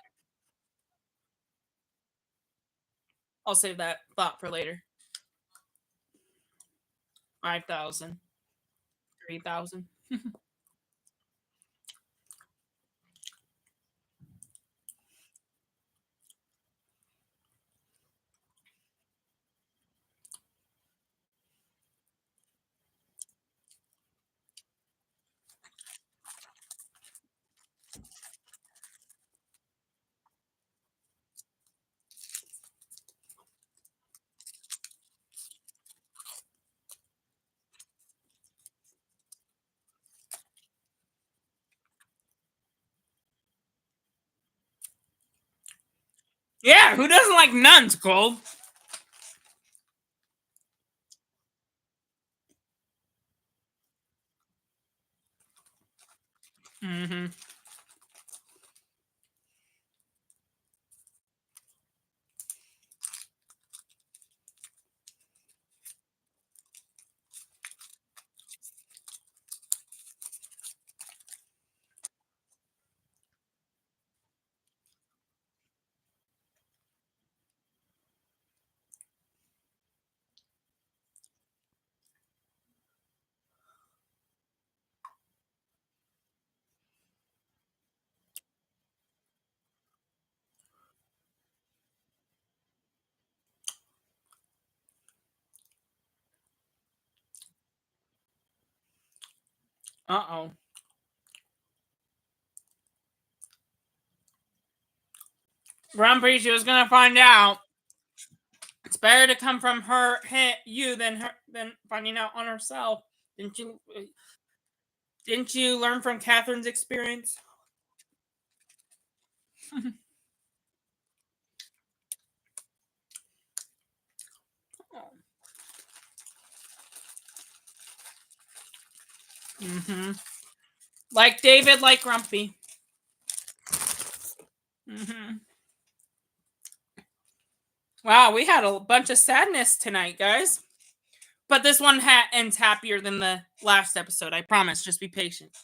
I'll save that thought for later. 5,000. 3,000. Yeah, who doesn't like nuns, Cole? Mm-hmm. Uh-oh. Grumpy, she was gonna find out. It's better to come from her, you, than finding out on herself. Didn't you? Didn't you learn from Catherine's experience? Mm-hmm. Like David, like Grumpy. Mm-hmm. Wow, we had a bunch of sadness tonight, guys. But this one ends happier than the last episode. I promise. Just be patient.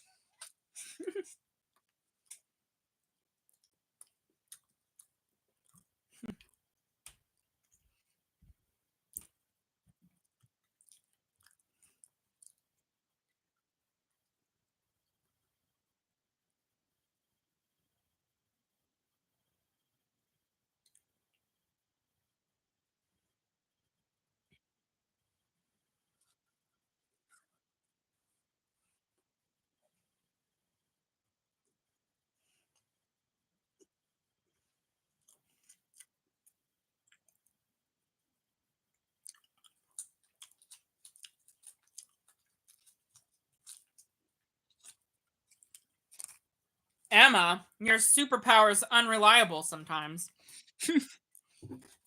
Emma, your superpower is unreliable sometimes.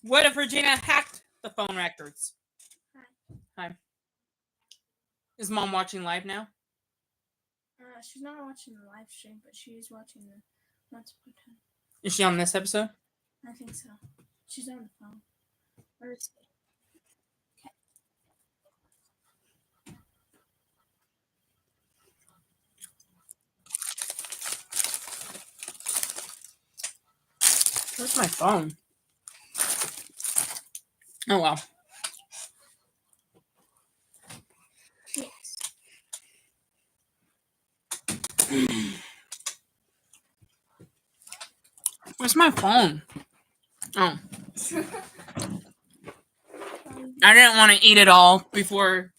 What if Regina hacked the phone records? Hi. Is Mom watching live now? She's not watching the live stream, but she is watching the Once Upon a Time. Is she on this episode? I think so. She's on the phone. Where is it? Where's my phone? Oh well. Yes. Where's my phone? Oh. I didn't want to eat it all before.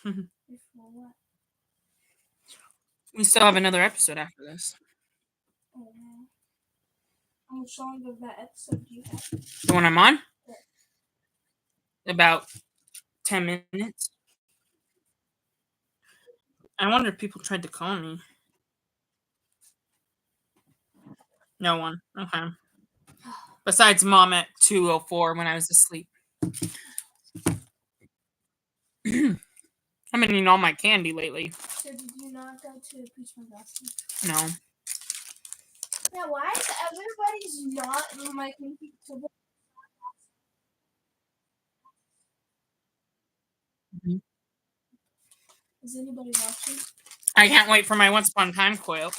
Before what? We still have another episode after this. Oh, wow. How much longer of that episode do you have? The one I'm on? Yes. About 10 minutes. I wonder if people tried to call me. No one. Okay. Besides mom at 2:04 when I was asleep. I've been eating all my candy lately. So did you not go to Peach Boston? No. Yeah, why is everybody's not making pizza? Is anybody watching? I can't wait for my Once Upon a Time quilt.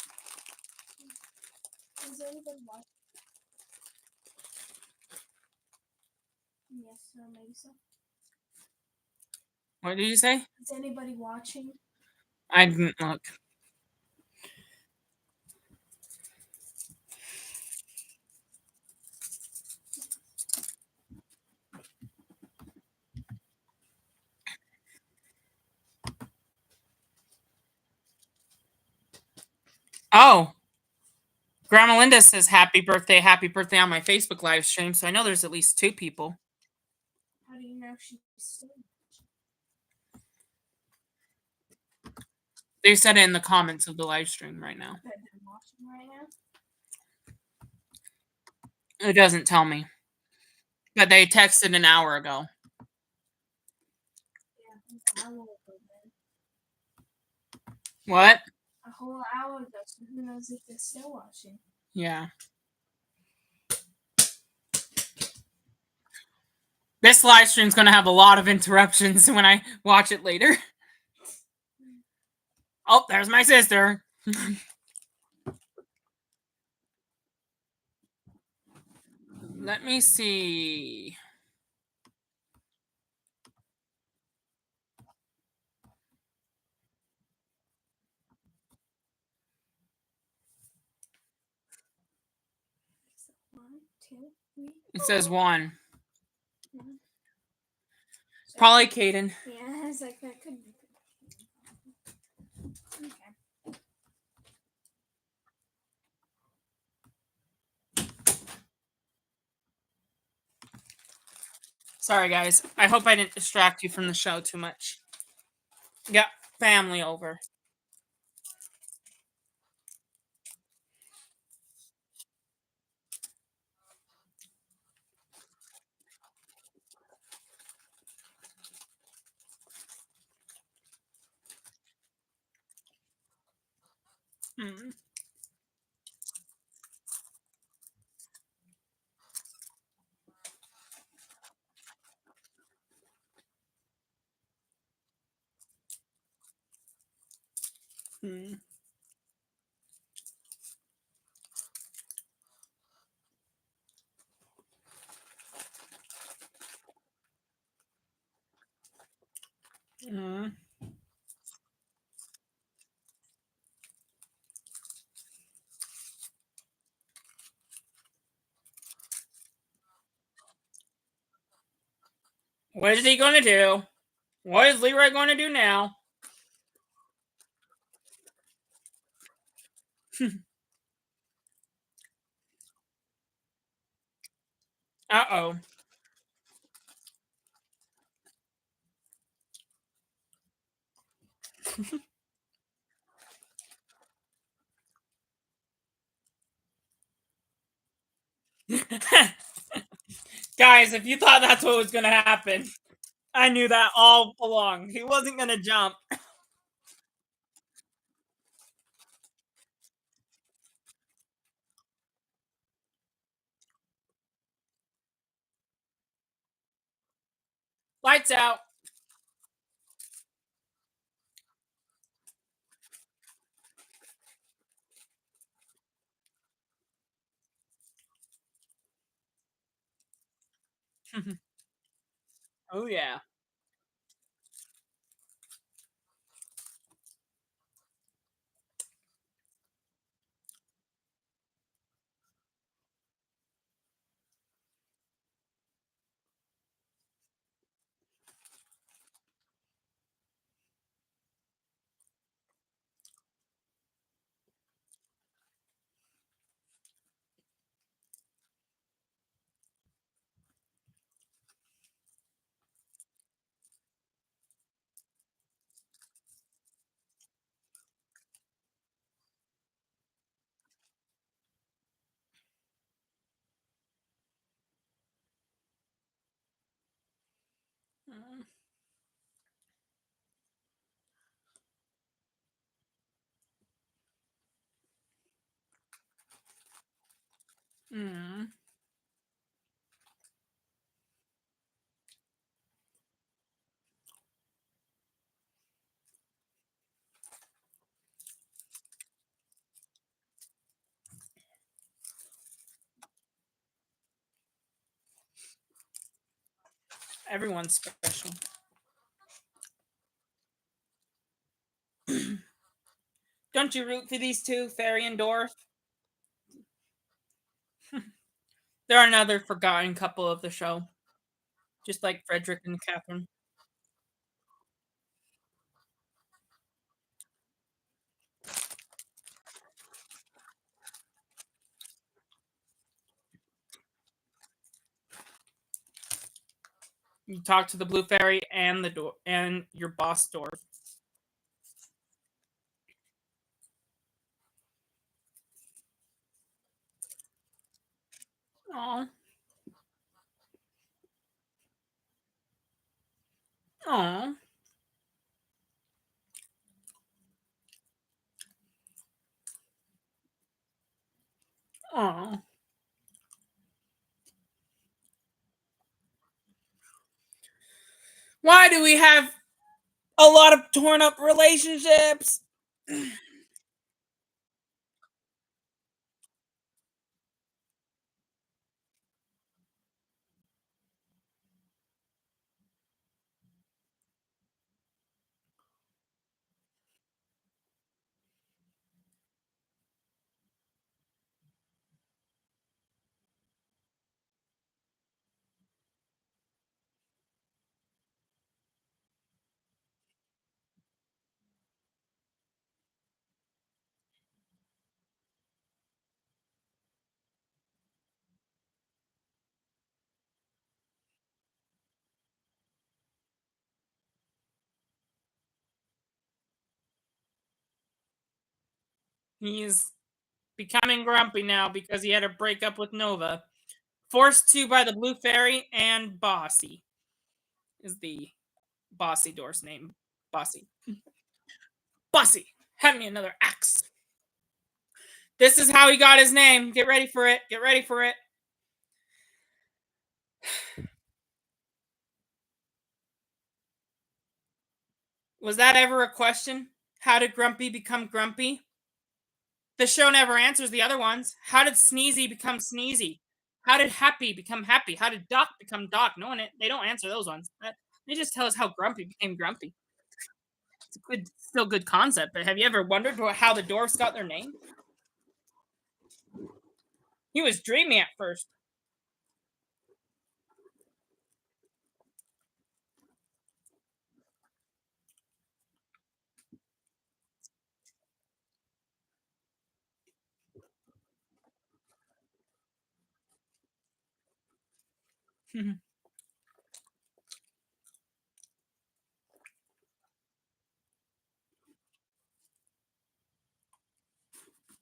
Is anybody watching? Yes, so maybe so. What did you say? Is anybody watching? I didn't look. Oh. Grandma Linda says happy birthday on my Facebook live stream, so I know there's at least 2 people. How do you know she's still watching? They said it in the comments of the live stream right now. That they're watching right now? It doesn't tell me. But they texted an hour ago. Yeah, an hour ago then. What? A whole hour ago, so who knows if they're still watching? Yeah. This live stream's going to have a lot of interruptions when I watch it later. Oh, there's my sister. Let me see. One, two, three. It says 1. Yeah. Probably Caden. Yeah, I was like, that could be. Okay. Sorry, guys. I hope I didn't distract you from the show too much. Yep, family over. Mm. Mm. Mm. What is he going to do? What is Leroy going to do now? Uh-oh. Guys, if you thought that's what was going to happen, I knew that all along. He wasn't going to jump. Lights out. Oh, yeah. Mm. Everyone's special. Don't you root for these two, Fairy and Dorf? They're another forgotten couple of the show, just like Frederick and Catherine. You talk to the Blue Fairy and the door and your boss Dorf. Aw. Aw. Aw. Why do we have a lot of torn up relationships? He's becoming grumpy now because he had to break up with Nova. Forced to by the Blue Fairy and Bossy is the Bossy Door's name. Bossy. Bossy! Hand me another axe. This is how he got his name. Get ready for it. Get ready for it. Was that ever a question? How did Grumpy become Grumpy? The show never answers the other ones. How did Sneezy become Sneezy? How did Happy become Happy? How did Doc become Doc? No one, they don't answer those ones. They just tell us how Grumpy became Grumpy. It's a good, still good concept. But have you ever wondered how the dwarfs got their name? He was Dreamy at first.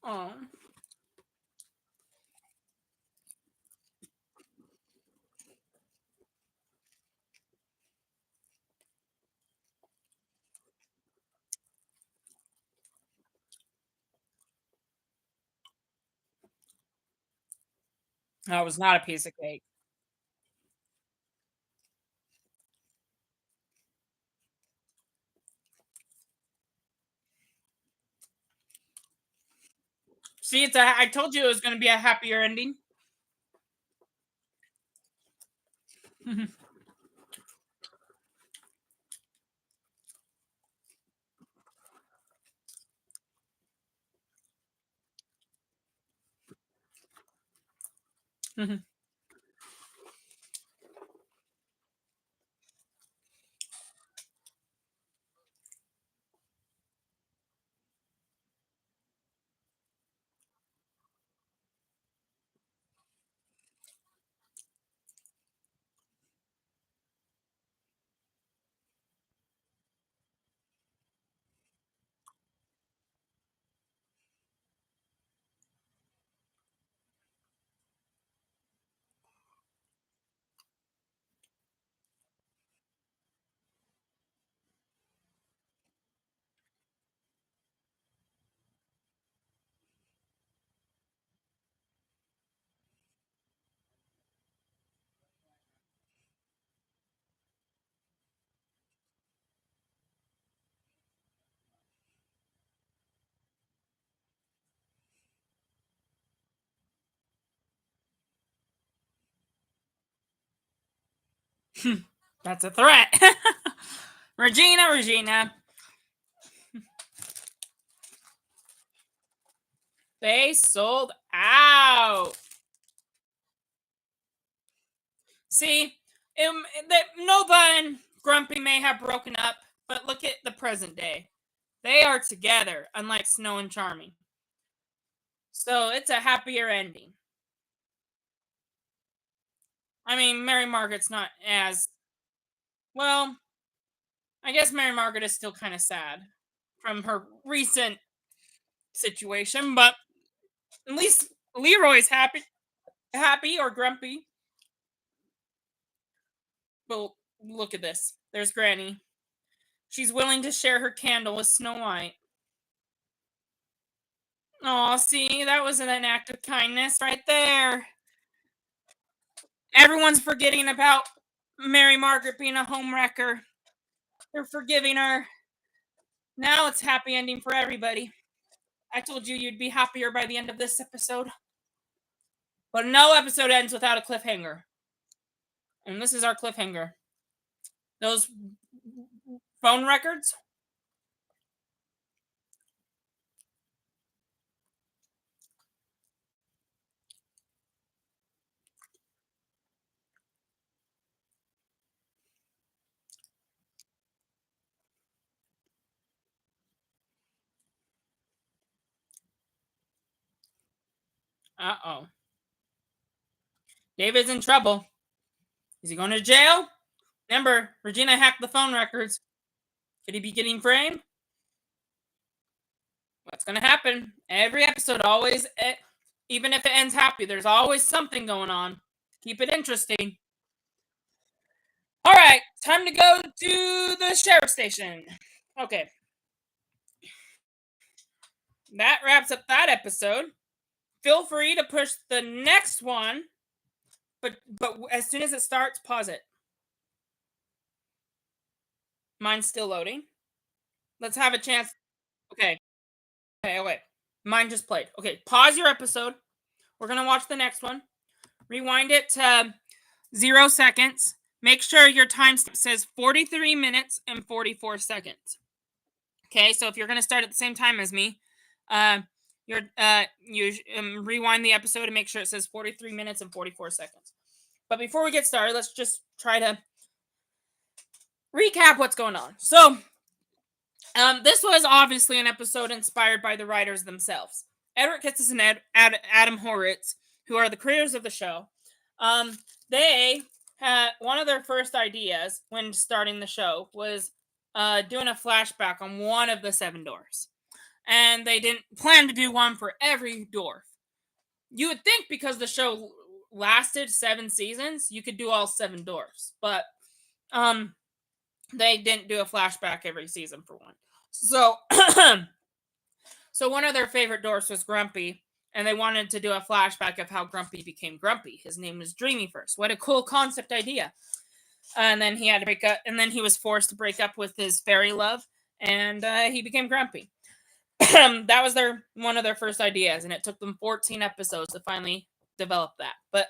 Oh, that was not a piece of cake. See, I told you it was going to be a happier ending. That's a threat. Regina. They sold out. See, Nova and Grumpy may have broken up, but look at the present day. They are together, unlike Snow and Charming. So it's a happier ending. I mean, Mary Margaret's not as well. I guess Mary Margaret is still kind of sad from her recent situation, but at least Leroy's happy or grumpy. But look at this. There's Granny. She's willing to share her candle with Snow White. Oh, see, that was an act of kindness right there. Everyone's forgetting about Mary Margaret being a homewrecker. They're forgiving her. Now it's happy ending for everybody. I told you you'd be happier by the end of this episode. But no episode ends without a cliffhanger. And this is our cliffhanger. Those phone records. Uh-oh. David's in trouble. Is he going to jail? Remember, Regina hacked the phone records. Could he be getting framed? What's going to happen? Every episode always, even if it ends happy, there's always something going on. Keep it interesting. All right, time to go to the sheriff station. Okay. That wraps up that episode. Feel free to push the next one, but as soon as it starts, pause it. Mine's still loading. Let's have a chance. Okay. Wait. Mine just played. Okay, pause your episode. We're going to watch the next one. Rewind it to 0 seconds. Make sure your timestamp says 43 minutes and 44 seconds. Okay, so if you're going to start at the same time as me, you rewind the episode and make sure it says 43 minutes and 44 seconds. But before we get started, let's just try to recap what's going on. So, this was obviously an episode inspired by the writers themselves. Edward Kitsis and Adam Horowitz, who are the creators of the show, they had one of their first ideas when starting the show was doing a flashback on one of the 7 dwarfs. And they didn't plan to do one for every dwarf. You would think because the show lasted 7 seasons, you could do all 7 dwarfs. But they didn't do a flashback every season for one. So, so one of their favorite dwarfs was Grumpy, and they wanted to do a flashback of how Grumpy became Grumpy. His name was Dreamy first. What a cool concept idea. And then he had to break up, and then he was forced to break up with his fairy love, and he became Grumpy. That was one of their first ideas, and it took them 14 episodes to finally develop that. But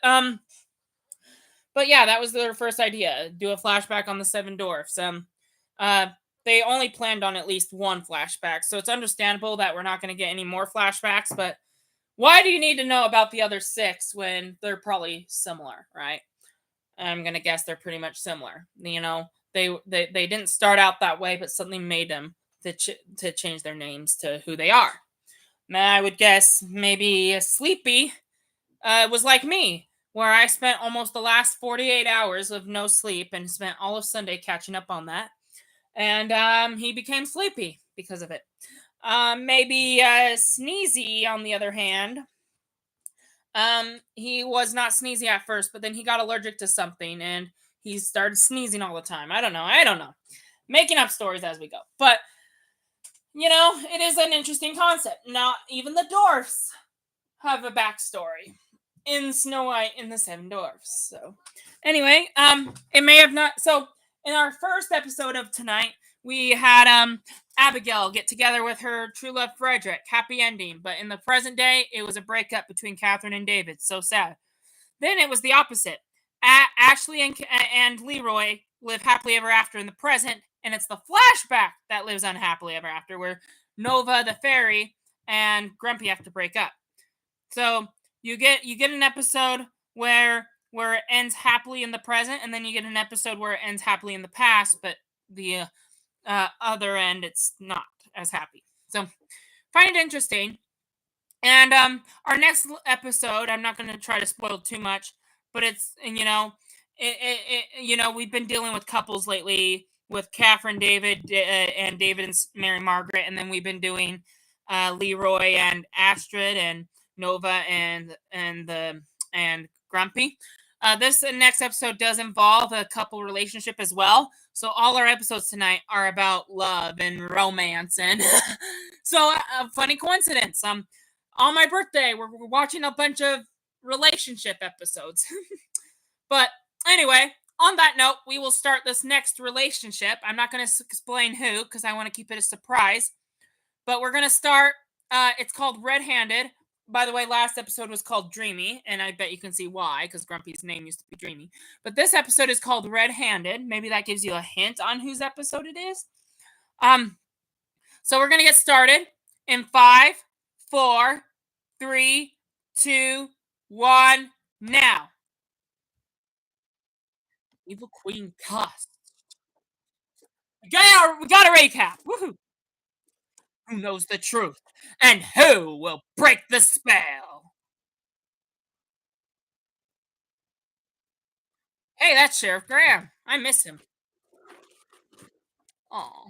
yeah, that was their first idea. Do a flashback on the 7 dwarfs. They only planned on at least one flashback, so it's understandable that we're not going to get any more flashbacks, but why do you need to know about the other 6 when they're probably similar, right? I'm going to guess they're pretty much similar. You know, they didn't start out that way, but something made them to change their names to who they are. I would guess maybe Sleepy was like me, where I spent almost the last 48 hours of no sleep and spent all of Sunday catching up on that. And he became sleepy because of it. Maybe Sneezy, on the other hand, he was not sneezy at first, but then he got allergic to something and he started sneezing all the time. I don't know. Making up stories as we go. But, you know, it is an interesting concept. Not even the dwarfs have a backstory in Snow White and the 7 Dwarfs. So, anyway, it may have not. So, in our first episode of tonight, we had Abigail get together with her true love Frederick. Happy ending. But in the present day, it was a breakup between Catherine and David. So sad. Then it was the opposite. Ashley and Leroy live happily ever after in the present, and it's the flashback that lives unhappily ever after, where Nova, the fairy, and Grumpy have to break up. So you get an episode where it ends happily in the present, and then you get an episode where it ends happily in the past, but the other end it's not as happy. So find it interesting. And our next episode, I'm not going to try to spoil too much, but it's and we've been dealing with couples lately with Catherine, David, and David and Mary Margaret, and then we've been doing Leroy and Astrid and Nova and Grumpy. This next episode does involve a couple relationship as well. So all our episodes tonight are about love and romance, and so funny coincidence. On my birthday, we're watching a bunch of relationship episodes. But anyway, on that note, we will start this next relationship. I'm not going to explain who because I want to keep it a surprise. But we're going to start. It's called Red Handed. By the way, last episode was called Dreamy, and I bet you can see why because Grumpy's name used to be Dreamy. But this episode is called Red Handed. Maybe that gives you a hint on whose episode it is. So we're going to get started in 5, 4, 3, 2, 1, now. Evil Queen Cuss. We got a recap. Woohoo! Who knows the truth? And who will break the spell? Hey, that's Sheriff Graham. I miss him. Aw.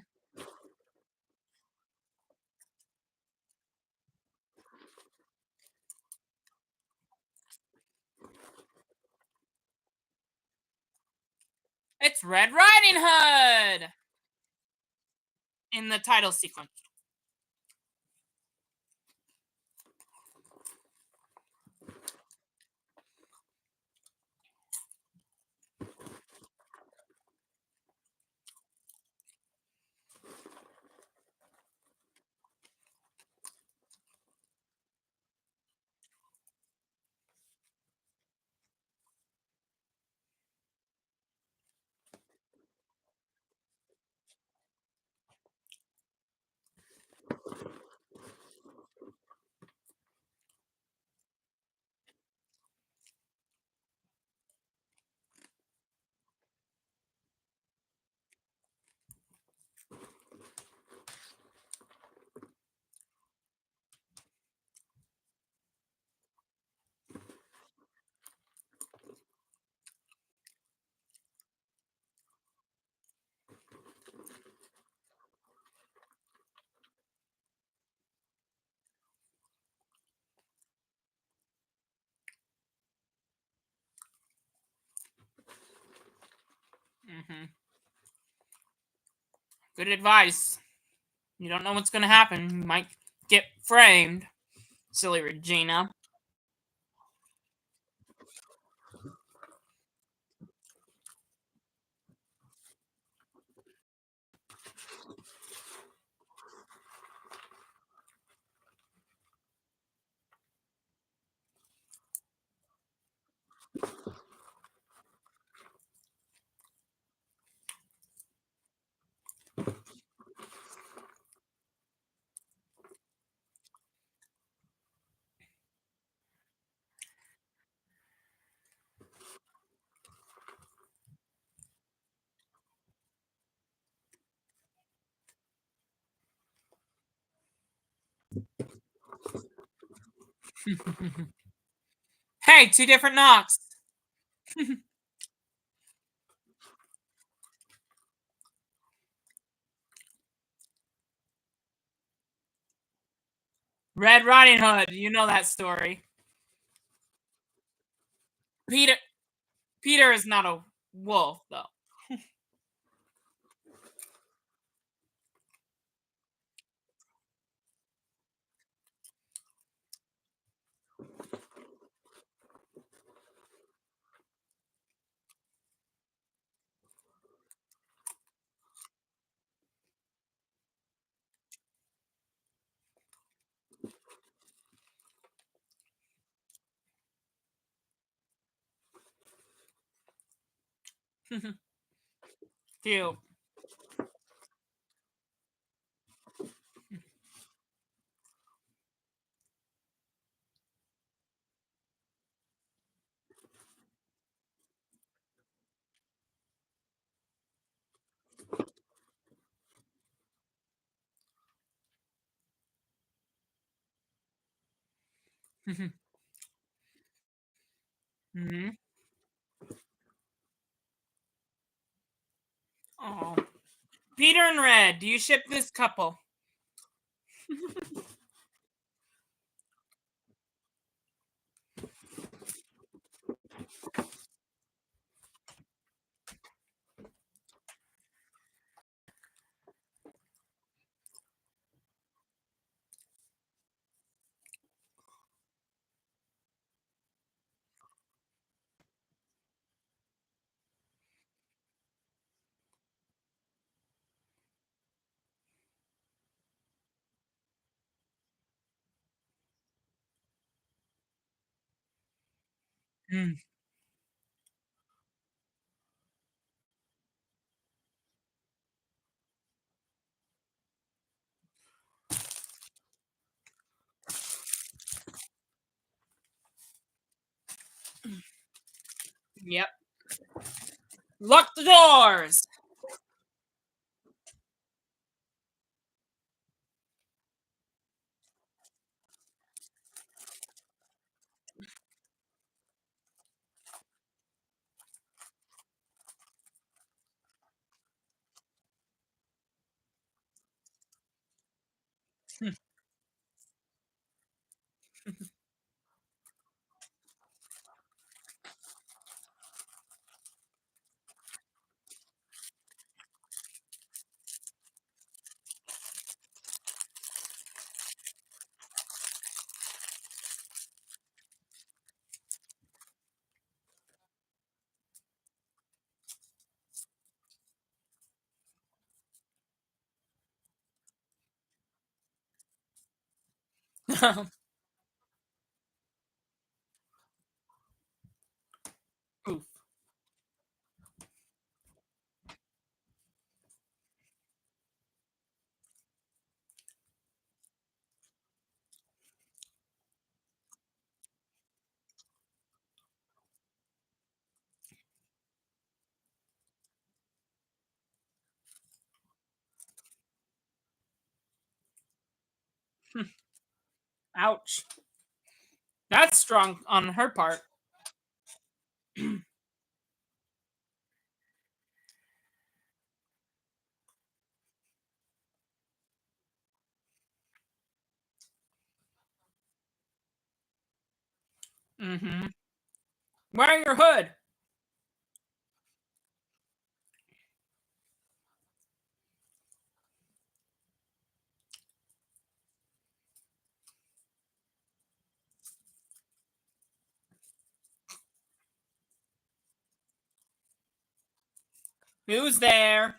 It's Red Riding Hood in the title sequence. Mm-hmm. Good advice. You don't know what's going to happen. You might get framed. Silly Regina. Hey, two different knocks. Red Riding Hood. You know that story. Peter Peter is not a wolf, though. Cute. Hmm. Oh, Peter and Red, do you ship this couple? Mm. Yep. Lock the doors. Oof. Ouch. That's strong on her part. Mm-hmm. Wearing your hood. Who's there?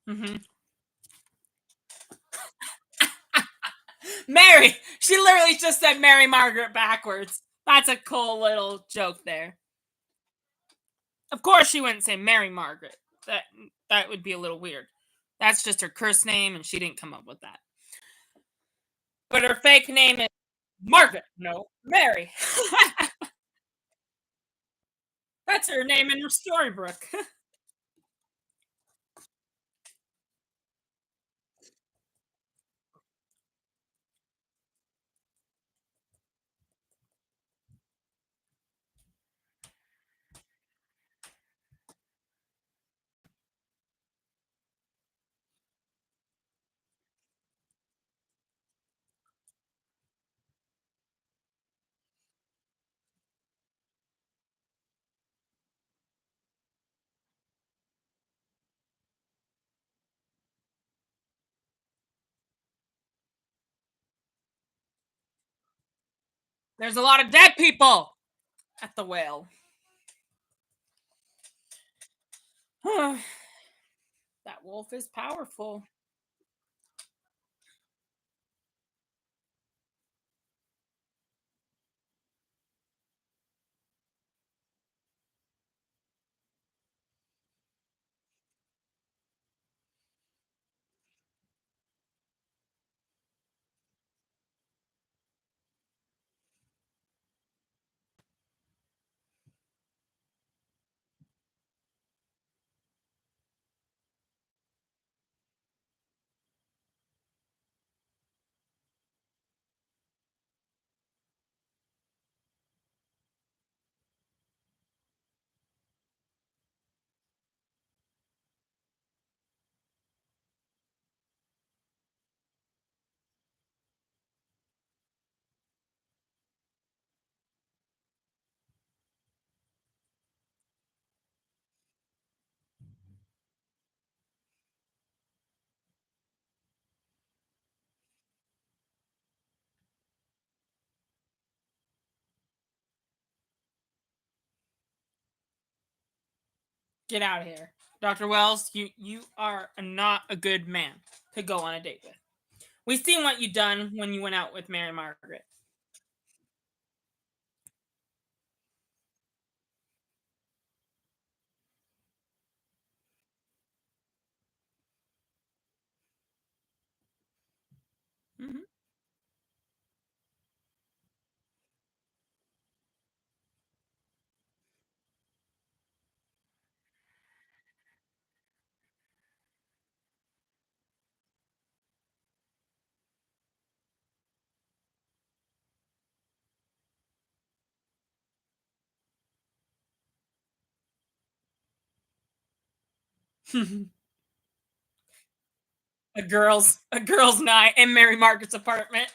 Mm-hmm. Mary. She literally just said Mary Margaret backwards. That's a cool little joke there. Of course, she wouldn't say Mary Margaret. That would be a little weird. That's just her curse name, and she didn't come up with that. But her fake name is Margaret. No, Mary. That's her name in her storybook. There's a lot of dead people at the well. That wolf is powerful. Get out of here. Dr. Wells, you are not a good man to go on a date with. We've seen what you done when you went out with Mary Margaret. Mhm. A girls' night in Mary Margaret's apartment.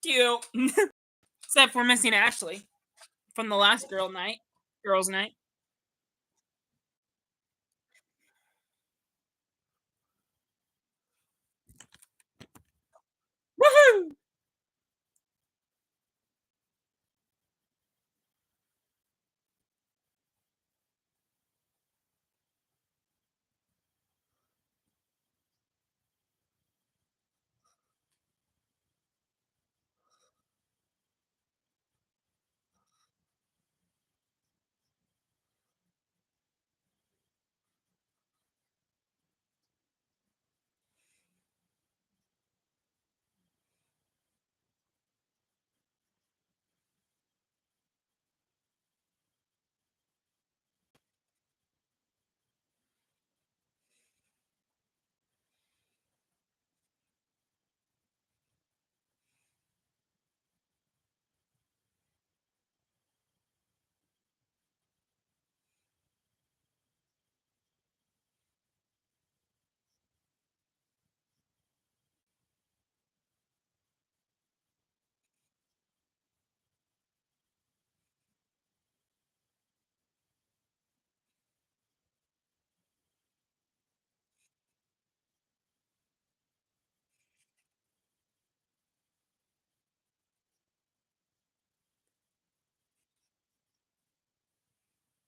Cute. Except we're missing Ashley from the last girls' night. Woohoo!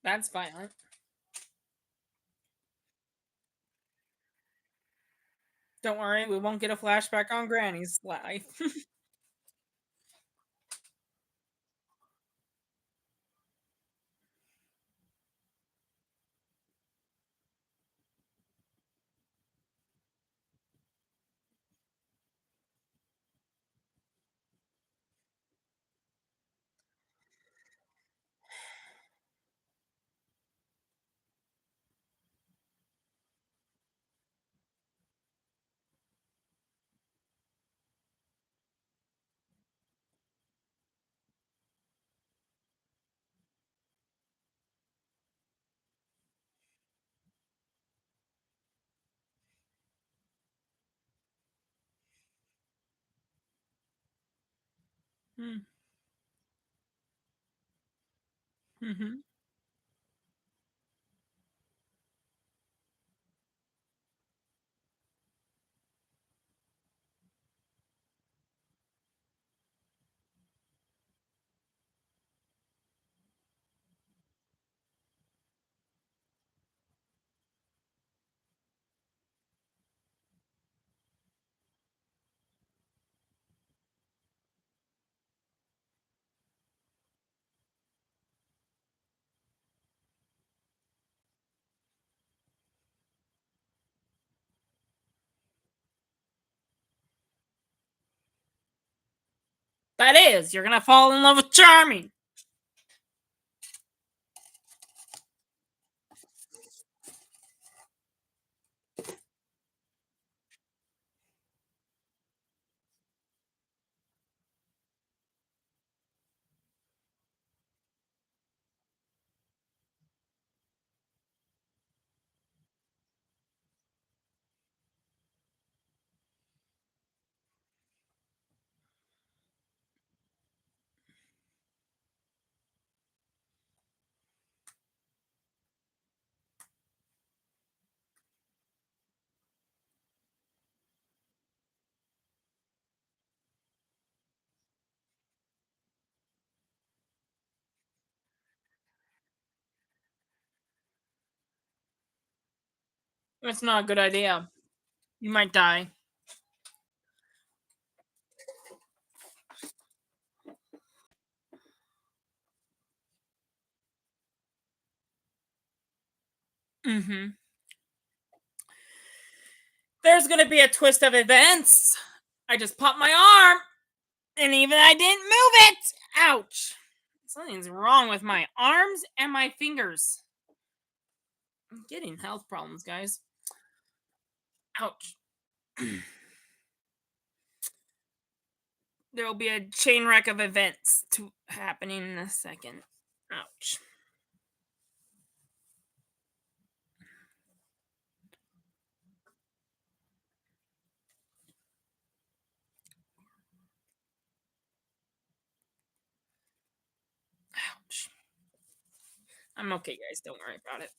That's violent. Don't worry, we won't get a flashback on Granny's life. Mm, mhm. That is, you're gonna fall in love with Charming. That's not a good idea. You might die. Mm-hmm. There's gonna be a twist of events. I just popped my arm, and even I didn't move it. Ouch. Something's wrong with my arms and my fingers. I'm getting health problems, guys. Ouch. There will be a chain wreck of events happening in a second. Ouch. Ouch. I'm okay, guys. Don't worry about it.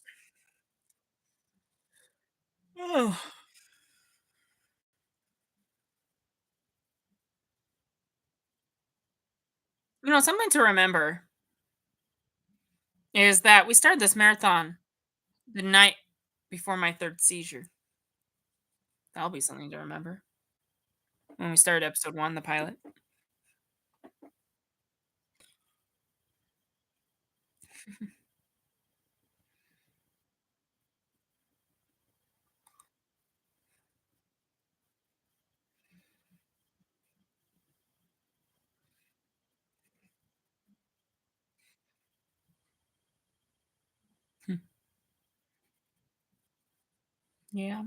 Oh. Something to remember is that we started this marathon the night before my third seizure. That'll be something to remember when we started episode 1, the pilot. Hmm. Yeah.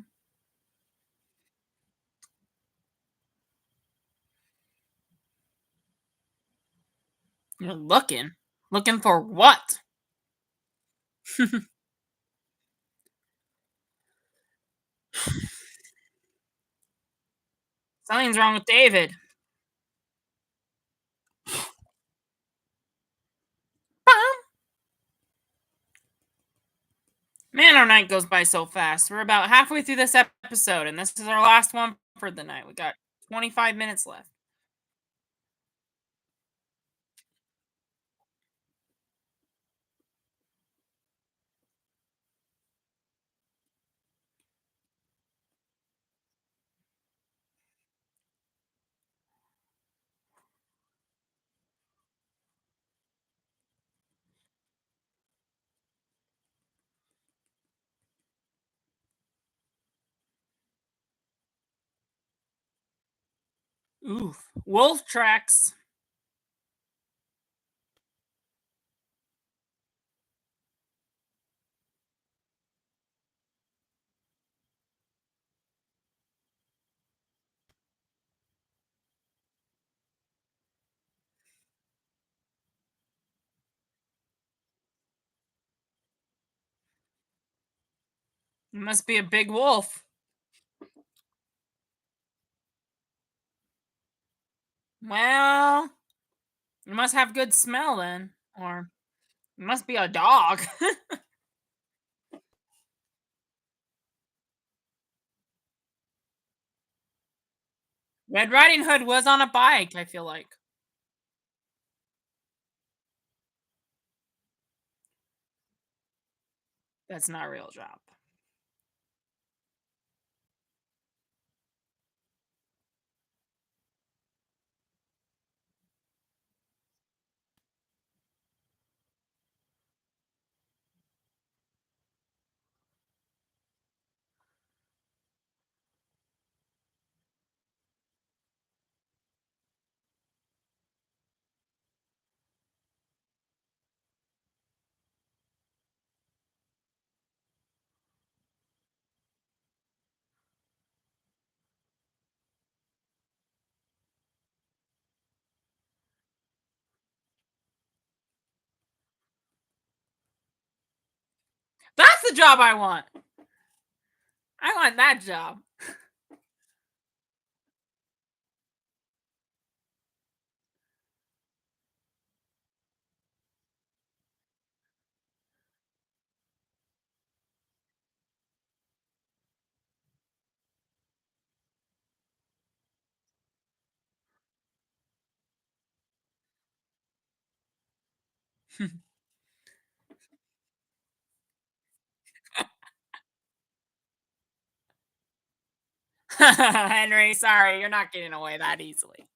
You're looking. Looking for what? Something's wrong with David. Man, our night goes by so fast. We're about halfway through this episode, and this is our last one for the night. We got 25 minutes left. Oof. Wolf tracks. It must be a big wolf. Well, you must have good smell then. Or it must be a dog. Red Riding Hood was on a bike, I feel like. That's not a real job. That's the job I want. I want that job. Henry, sorry, you're not getting away that easily.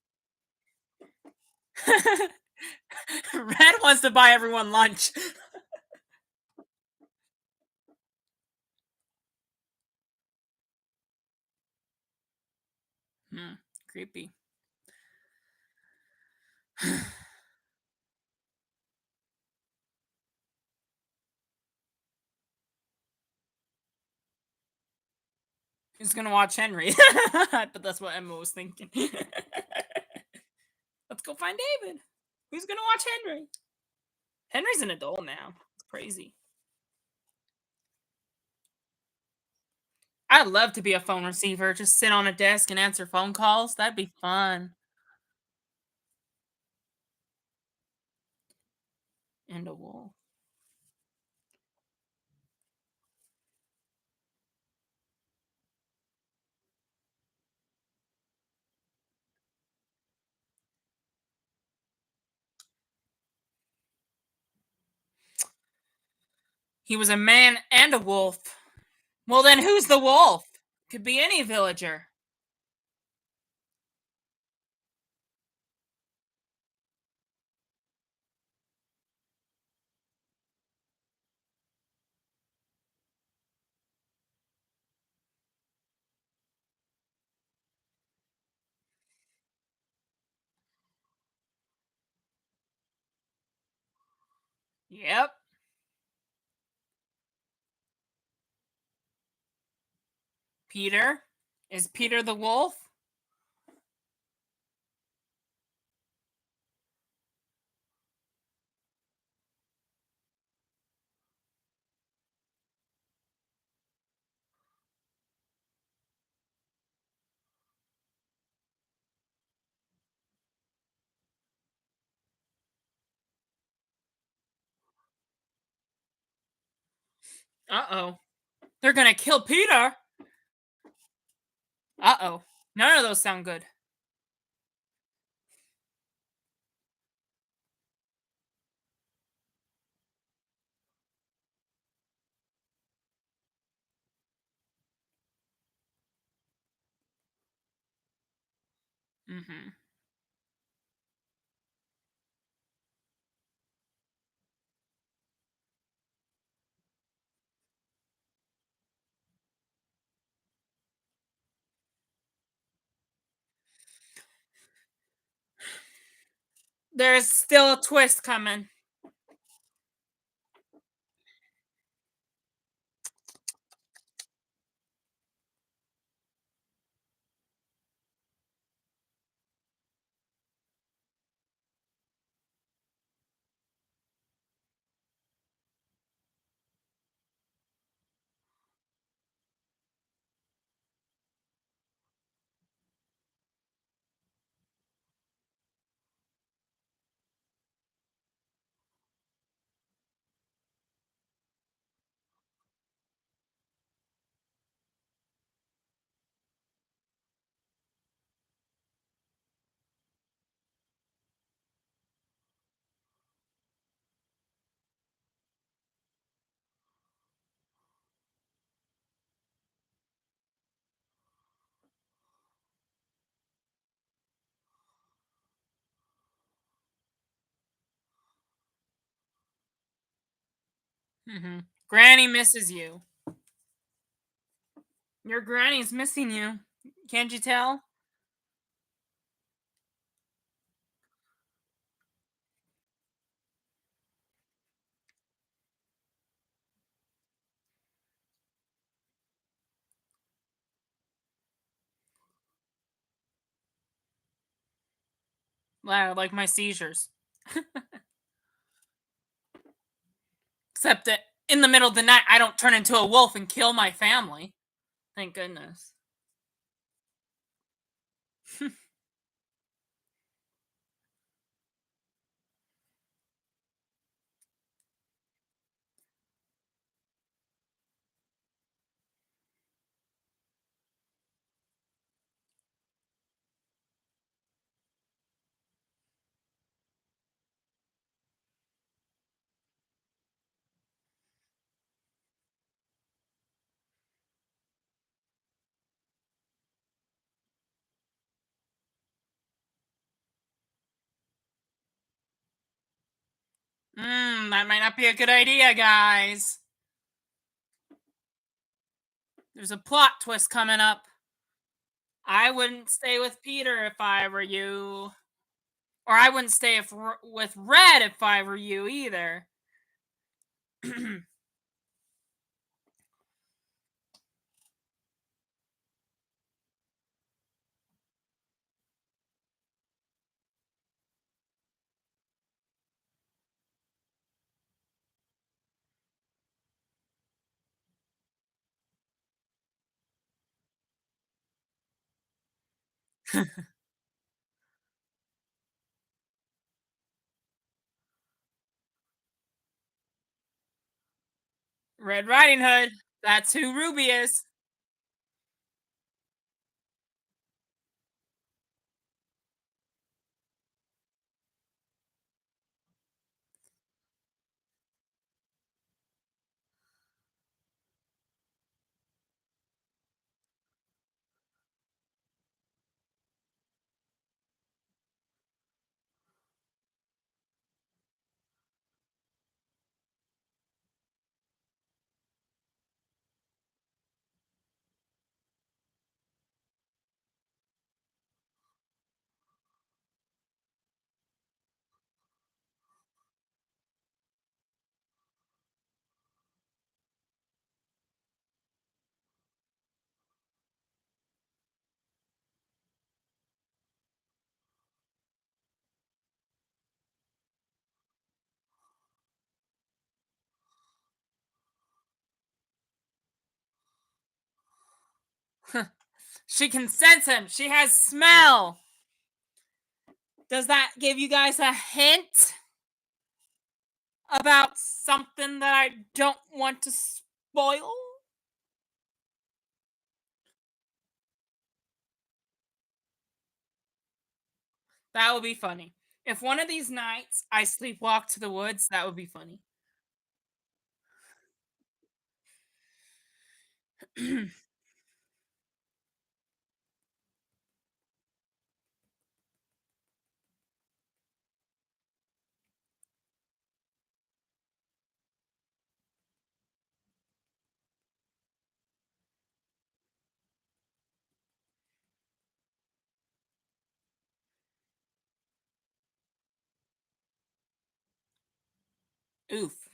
Red wants to buy everyone lunch. Creepy. Who's gonna watch Henry? But that's what Emma was thinking. Let's go find David. Who's gonna watch Henry? Henry's an adult now. It's crazy. I'd love to be a phone receiver. Just sit on a desk and answer phone calls. That'd be fun. And a wolf. He was a man and a wolf. Well, then who's the wolf? Could be any villager. Yep. Peter. Is Peter the wolf? Uh-oh. They're gonna kill Peter. Uh-oh. None of those sound good. Mm-hmm. There's still a twist coming. Mm-hmm. Granny misses you. Your granny's missing you. Can't you tell? Wow, like my seizures. Except that in the middle of the night, I don't turn into a wolf and kill my family. Thank goodness. That might not be a good idea, guys. There's a plot twist coming up. I wouldn't stay with Peter if I were you. Or I wouldn't stay with Red if I were you either. Red Riding Hood. That's who Ruby is. She can sense him. She has smell. Does that give you guys a hint about something that I don't want to spoil? That would be funny. If one of these nights I sleepwalk to the woods, that would be funny. Oof.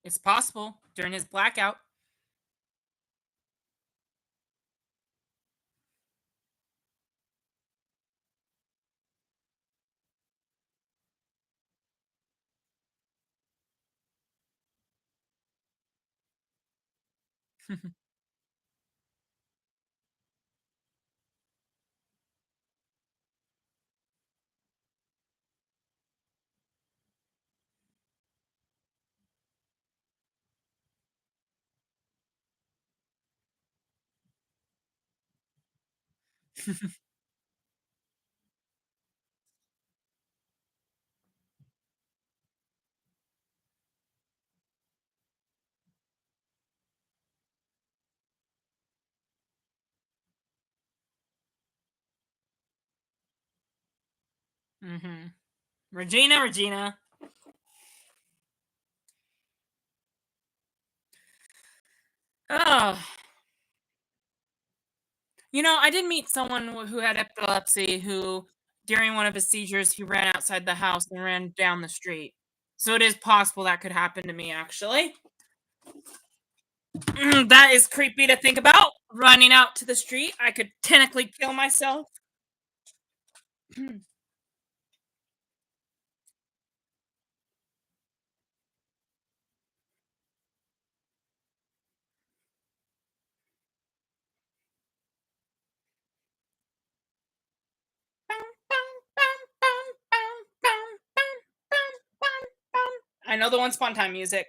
It's possible during his blackout. Mhm. Regina, Regina. Oh, I did meet someone who had epilepsy who, during one of his seizures, he ran outside the house and ran down the street. So it is possible that could happen to me, actually. That is creepy to think about. Running out to the street, I could technically kill myself. I know the one Spontan music.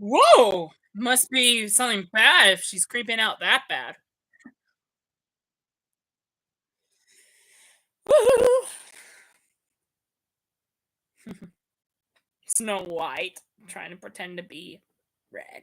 Whoa! Must be something bad if she's creeping out that bad. Woohoo! Snow White trying to pretend to be red.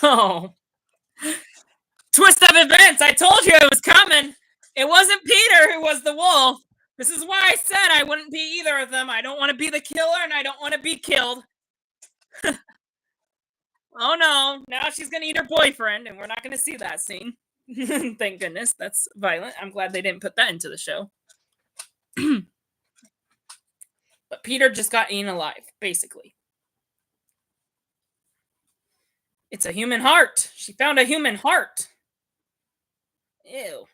Oh, twist of events! I told you it was coming. It wasn't Peter who was the wolf. This is why I said I wouldn't be either of them. I don't want to be the killer, and I don't want to be killed. Oh no! Now she's gonna eat her boyfriend, and we're not gonna see that scene. Thank goodness. That's violent. I'm glad they didn't put that into the show. But Peter just got eaten alive, basically. It's a human heart. She found a human heart. Ew.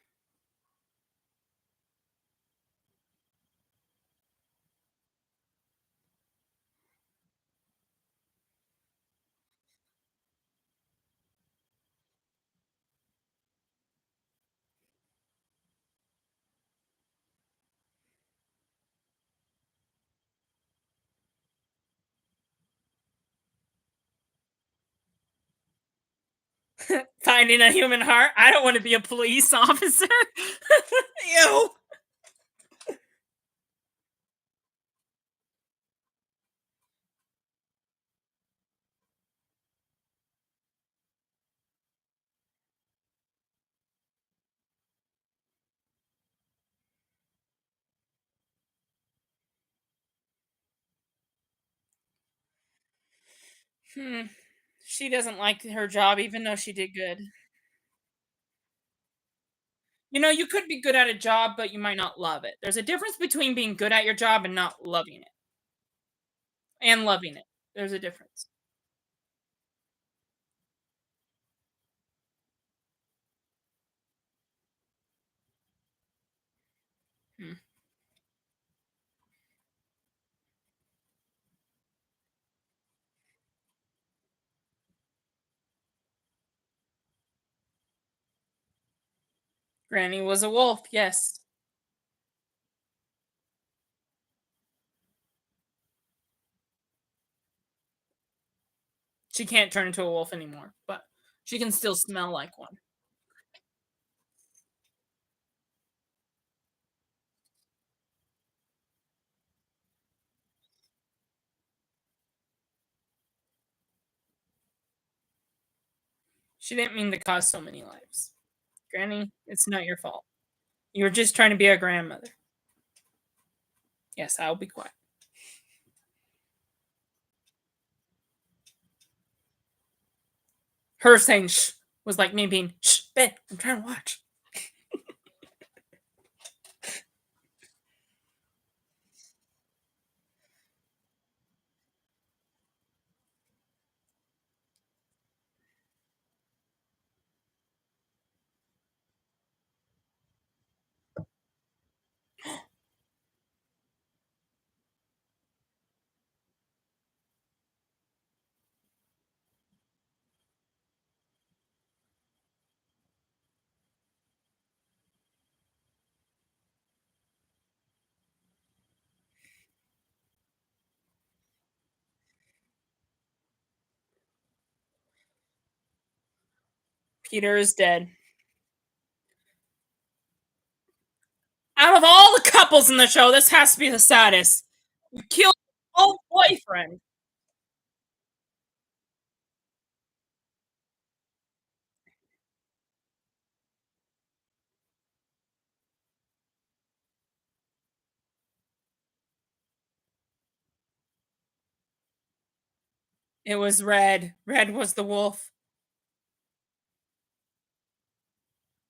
Finding a human heart. I don't want to be a police officer. Ew. Hmm. She doesn't like her job, even though she did good. You could be good at a job, but you might not love it. There's a difference between being good at your job and not loving it, and loving it. There's a difference. Hmm. Granny was a wolf, yes. She can't turn into a wolf anymore, but she can still smell like one. She didn't mean to cause so many lives. Granny, it's not your fault. You were just trying to be a grandmother. Yes, I'll be quiet. Her saying shh was like me being shh, Ben, I'm trying to watch. Peter is dead. Out of all the couples in the show, this has to be the saddest. You killed your old boyfriend. It was Red. Red was the wolf.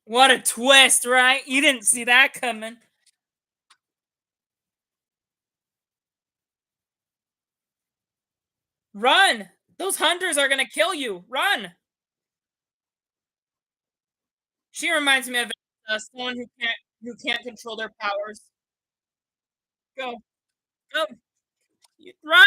What a twist, right? You didn't see that coming. Run! Those hunters are gonna kill you. Run! She reminds me of someone who can't control their powers. Go, go, run!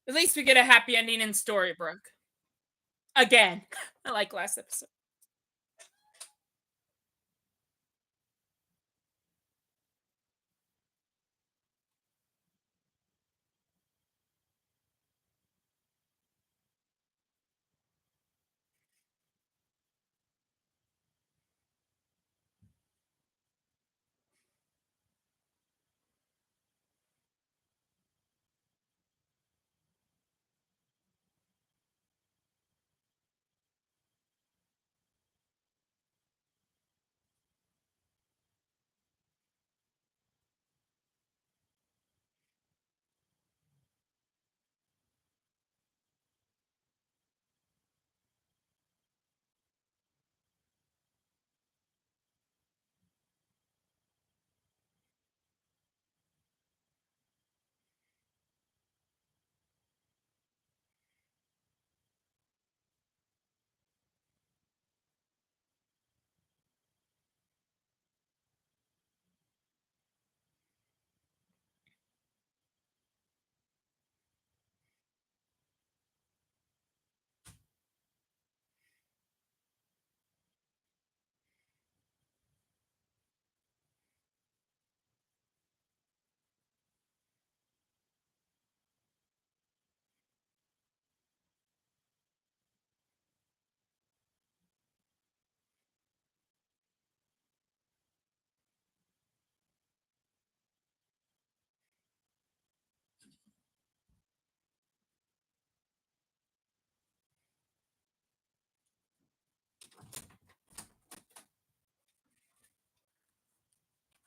At least we get a happy ending in Storybrooke. Again, I like last episode.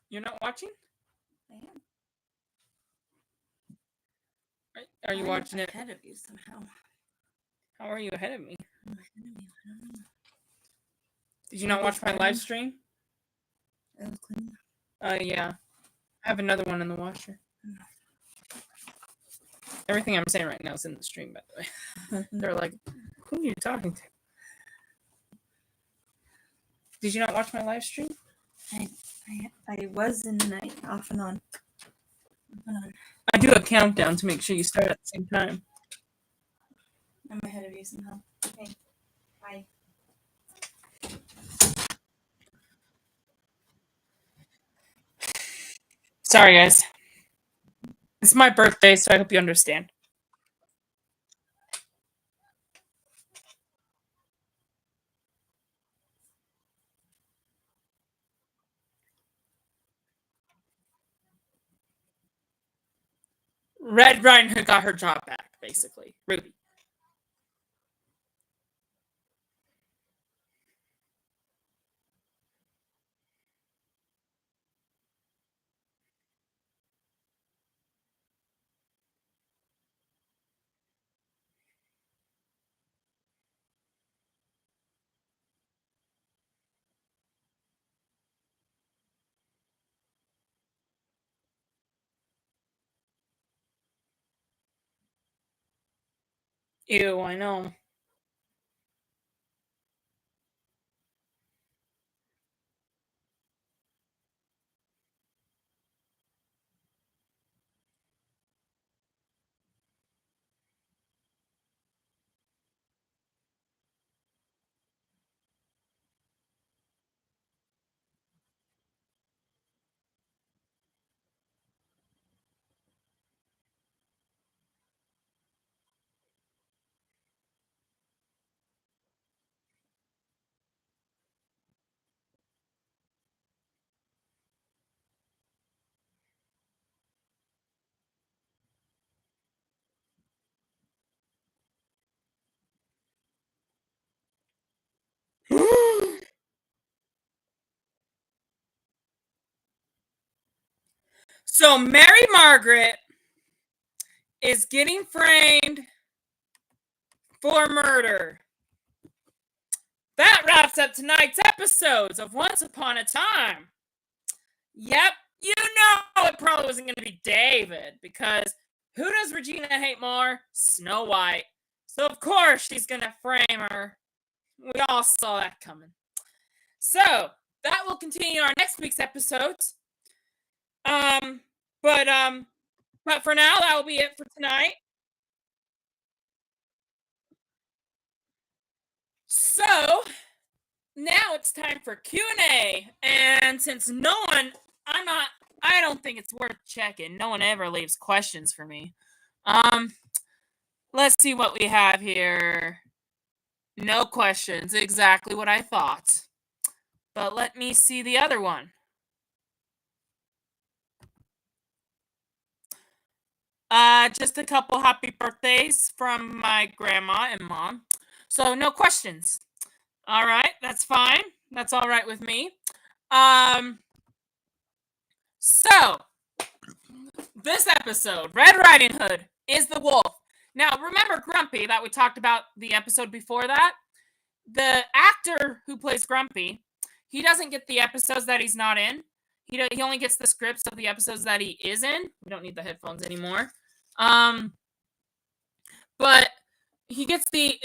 You're not watching? I am. Are you watching it? Ahead of you somehow. How are you ahead of me? I'm ahead of you. I don't know. Did you not watch my live stream? I was cleaning. Yeah. I have another one in the washer. Everything I'm saying right now is in the stream, by the way. They're like Who are you talking to? Did you not watch my live stream? I was in the night, off and on. I do a countdown to make sure you start at the same time. I'm ahead of you somehow. Okay, bye. Sorry, guys. It's my birthday, so I hope you understand. Red Riding Hood got her job back, basically. Ruby. Ew, I know. So Mary Margaret is getting framed for murder. That wraps up tonight's episodes of Once Upon a Time. Yep, you know it probably wasn't going to be David, because who does Regina hate more? Snow White. So of course she's going to frame her. We all saw that coming. So that will continue our next week's episodes. But for now, that will be it for tonight. So now it's time for Q&A. And since I don't think it's worth checking. No one ever leaves questions for me. Let's see what we have here. No questions. Exactly what I thought. But let me see the other one. Just a couple happy birthdays from my grandma and mom. So no questions. All right, that's fine. That's all right with me. So this episode, Red Riding Hood is the wolf. Now, remember Grumpy that we talked about the episode before that? The actor who plays Grumpy, he doesn't get the episodes that he's not in. He only gets the scripts of the episodes that he is in. We don't need the headphones anymore. But he gets the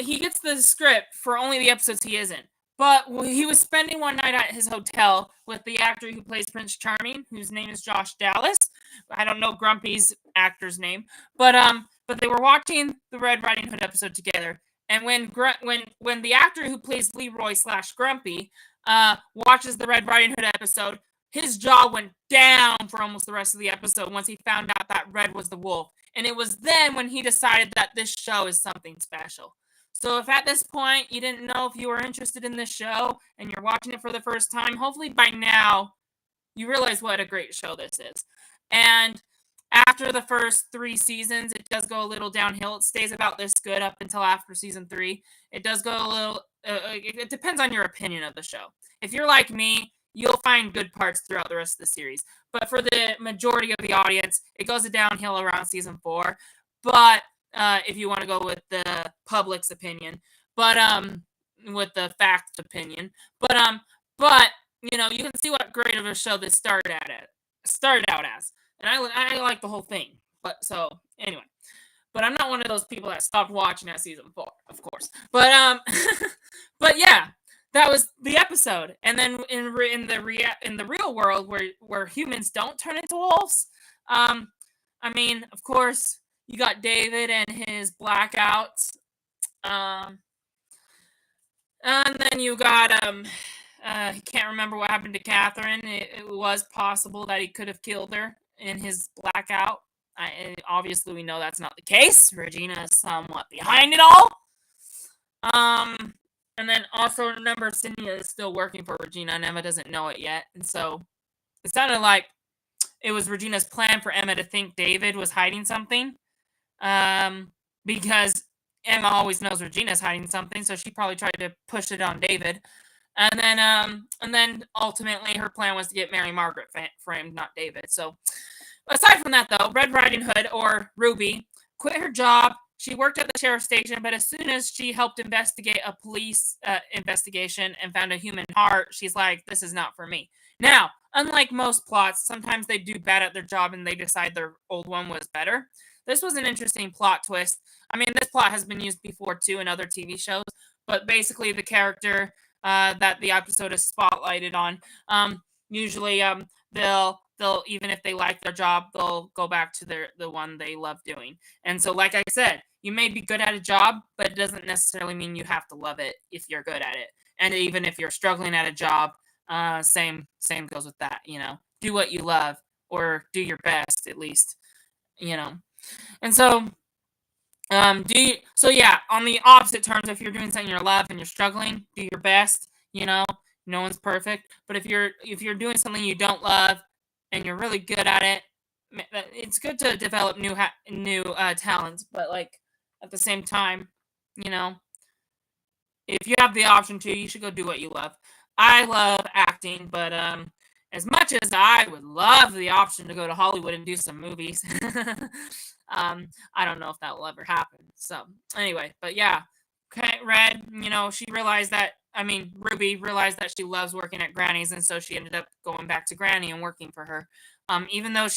script for only the episodes he is in. But he was spending one night at his hotel with the actor who plays Prince Charming, whose name is Josh Dallas. I don't know Grumpy's actor's name, but they were watching the Red Riding Hood episode together. And when the actor who plays Leroy/Grumpy watches the Red Riding Hood episode, his jaw went down for almost the rest of the episode once he found out that Red was the wolf. And it was then when he decided that this show is something special. So if at this point you didn't know if you were interested in this show and you're watching it for the first time, hopefully by now you realize what a great show this is. And after the first 3 seasons, it does go a little downhill. It stays about this good up until after season 3. It does go a little, it depends on your opinion of the show. If you're like me, you'll find good parts throughout the rest of the series. But for the majority of the audience, it goes downhill around season 4. But if you want to go with the public's opinion, but with the fact opinion, but you know, you can see what great of a show this started out as, and I like the whole thing. But so anyway, but I'm not one of those people that stopped watching at season 4, of course. But but yeah, that was the episode. And then in the real world, where humans don't turn into wolves, I mean, of course, you got David and his blackouts. And then you got he can't remember what happened to Catherine. It was possible that he could have killed her in his blackout. Obviously, we know that's not the case. Regina is somewhat behind it all. And then also remember, Cynthia is still working for Regina, and Emma doesn't know it yet. And so it sounded like it was Regina's plan for Emma to think David was hiding something. Because Emma always knows Regina's hiding something, so she probably tried to push it on David. And then ultimately her plan was to get Mary Margaret framed, not David. So aside from that, though, Red Riding Hood, or Ruby, quit her job. She worked at the sheriff's station, but as soon as she helped investigate a police investigation and found a human heart, she's like, this is not for me. Now, unlike most plots, sometimes they do bad at their job and they decide their old one was better. This was an interesting plot twist. I mean, this plot has been used before, too, in other TV shows, but basically the character that the episode is spotlighted on, usually they'll even if they like their job, they'll go back to the one they love doing. And so, like I said, you may be good at a job, but it doesn't necessarily mean you have to love it if you're good at it. And even if you're struggling at a job, same goes with that. Do what you love, or do your best at least. And so yeah, on the opposite terms, if you're doing something you love and you're struggling, do your best. No one's perfect, but if you're doing something you don't love and you're really good at it, it's good to develop new talents. But like at the same time, if you have the option to, you should go do what you love. I love acting, but as much as I would love the option to go to Hollywood and do some movies, I don't know if that will ever happen. So anyway, but yeah, Red, she realized that, Ruby realized that she loves working at Granny's, and so she ended up going back to Granny and working for her. Even though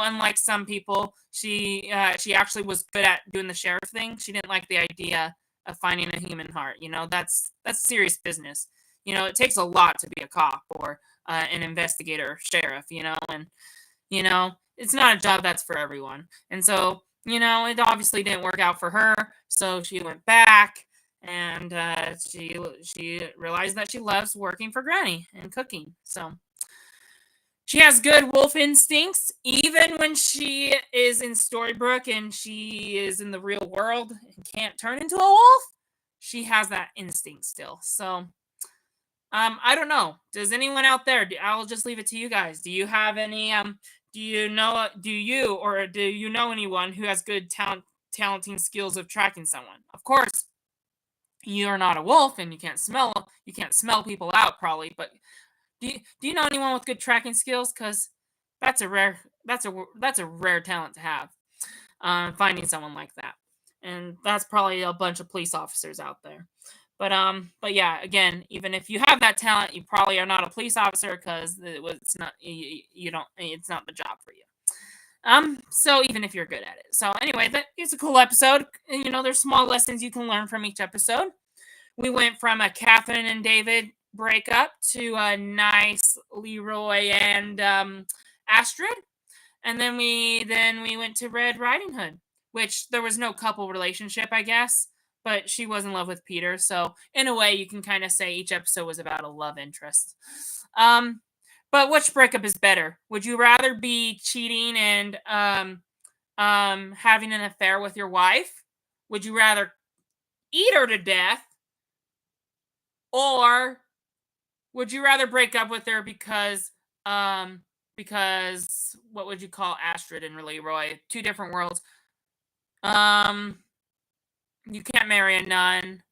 unlike some people, she actually was good at doing the sheriff thing. She didn't like the idea of finding a human heart. That's serious business. It takes a lot to be a cop or an investigator or sheriff. And it's not a job that's for everyone. And so it obviously didn't work out for her. So she went back, and she realized that she loves working for Granny and cooking. So she has good wolf instincts, even when she is in Storybrooke and she is in the real world and can't turn into a wolf. She has that instinct still. So, I don't know. Does anyone out there? I'll just leave it to you guys. Do you have any? Do you know anyone who has good talenting skills of tracking someone? Of course, you are not a wolf and you can't smell people out probably, but do you know anyone with good tracking skills? Because that's a rare talent to have. Finding someone like that, and that's probably a bunch of police officers out there. But yeah, again, even if you have that talent, you probably are not a police officer because it's not it's not the job for you. So even if you're good at it. So anyway, that is a cool episode. And, there's small lessons you can learn from each episode. We went from a Catherine and David breakup to a nice Leroy and Astrid, and then we went to Red Riding Hood, which there was no couple relationship, I guess, but she was in love with Peter. So in a way, you can kind of say each episode was about a love interest. But which breakup is better? Would you rather be cheating and having an affair with your wife? Would you rather eat her to death? Or would you rather break up with her because what would you call Astrid and Leroy? Two different worlds. You can't marry a nun.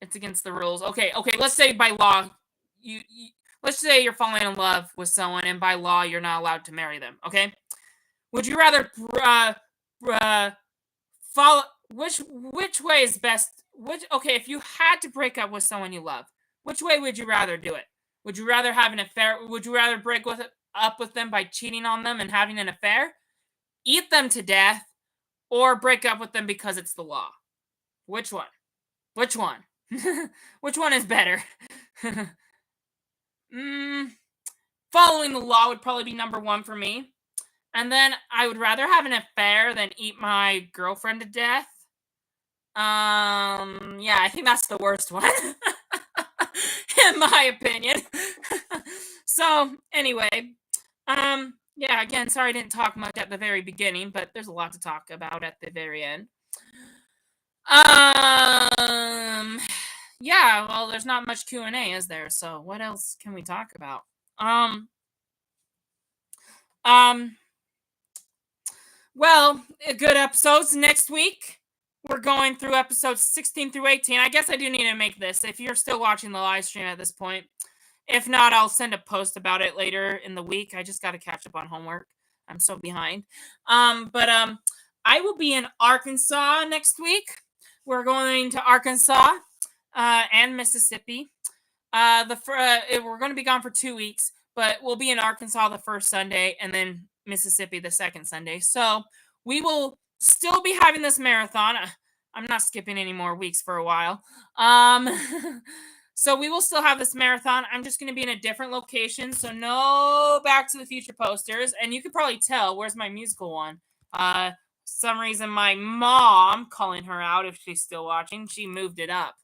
It's against the rules. Okay. Let's say by law, let's say you're falling in love with someone, and by law you're not allowed to marry them. Okay. Would you rather follow which way is best? If you had to break up with someone you love, which way would you rather do it? Would you rather have an affair? Would you rather break up with them by cheating on them and having an affair? eat them to death or break up with them because it's the law? Which one? Which one? Which one is better? Following the law would probably be number one for me. And then I would rather have an affair than eat my girlfriend to death. Yeah, I think that's the worst one. In my opinion. So, anyway, yeah, again, sorry I didn't talk much at the very beginning, but there's a lot to talk about at the very end. Yeah, well, there's not much Q&A, is there? So, what else can we talk about? Well, good episodes next week. We're going through episodes 16 through 18. I guess I do need to make this if you're still watching the live stream at this point. If not, I'll send a post about it later in the week. I just got to catch up on homework. I'm so behind. But I will be in Arkansas next week. We're going to Arkansas and Mississippi. We're going to be gone for 2 weeks, but we'll be in Arkansas the first Sunday and then Mississippi the second Sunday. So we will still be having this marathon. I'm not skipping any more weeks for a while. So we will still have this marathon. I'm just going to be in a different location. So no Back to the Future posters. And you could probably tell, where's my musical one? Some reason my mom, calling her out if she's still watching, she moved it up.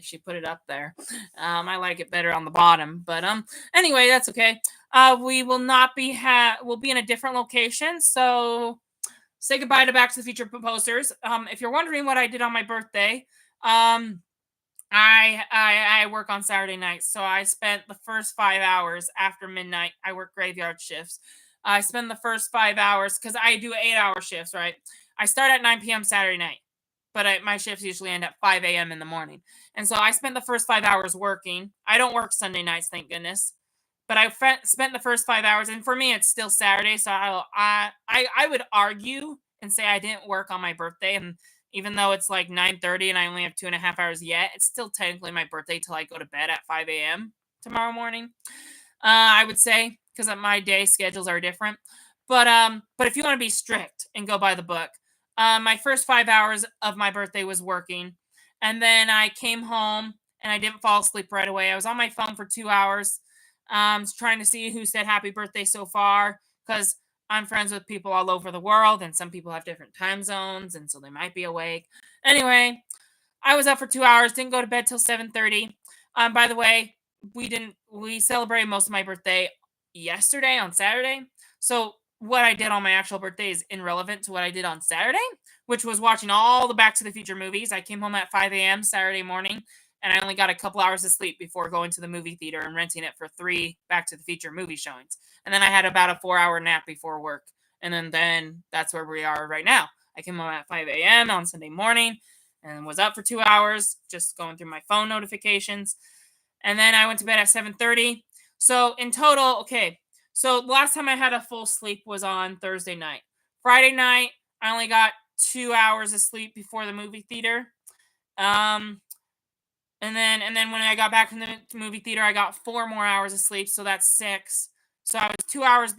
She put it up there. I like it better on the bottom. But anyway, that's okay. We will not be we'll be in a different location. So say goodbye to Back to the Future posters. If you're wondering what I did on my birthday, I work on Saturday nights, so I spent the first 5 hours after midnight. I work graveyard shifts. I spend the first 5 hours because I do 8-hour shifts, right? I start at 9 p.m. Saturday night, but my shifts usually end at 5 a.m. in the morning. And so I spent the first 5 hours working. I don't work Sunday nights, thank goodness. But I spent the first 5 hours, and for me, it's still Saturday. So I would argue and say I didn't work on my birthday, and even though it's like 9:30 and I only have 2.5 hours yet, it's still technically my birthday till I go to bed at 5 a.m. tomorrow morning. I would say, because my day schedules are different. But if you want to be strict and go by the book, my first 5 hours of my birthday was working, and then I came home and I didn't fall asleep right away. I was on my phone for 2 hours, trying to see who said happy birthday so far, because I'm friends with people all over the world, and some people have different time zones, and so they might be awake. Anyway, I was up for 2 hours, didn't go to bed till 7:30. By the way, we celebrated most of my birthday yesterday on Saturday. So what I did on my actual birthday is irrelevant to what I did on Saturday, which was watching all the Back to the Future movies. I came home at 5 a.m. Saturday morning, and I only got a couple hours of sleep before going to the movie theater and renting it for 3 Back to the Future movie showings. And then I had about a 4-hour nap before work. And then that's where we are right now. I came home at 5 a.m. on Sunday morning and was up for 2 hours, just going through my phone notifications. And then I went to bed at 7:30. So in total, okay. So the last time I had a full sleep was on Thursday night. Friday night, I only got 2 hours of sleep before the movie theater. And then when I got back from the movie theater, I got 4 more hours of sleep, so that's 6. So I was 2 hours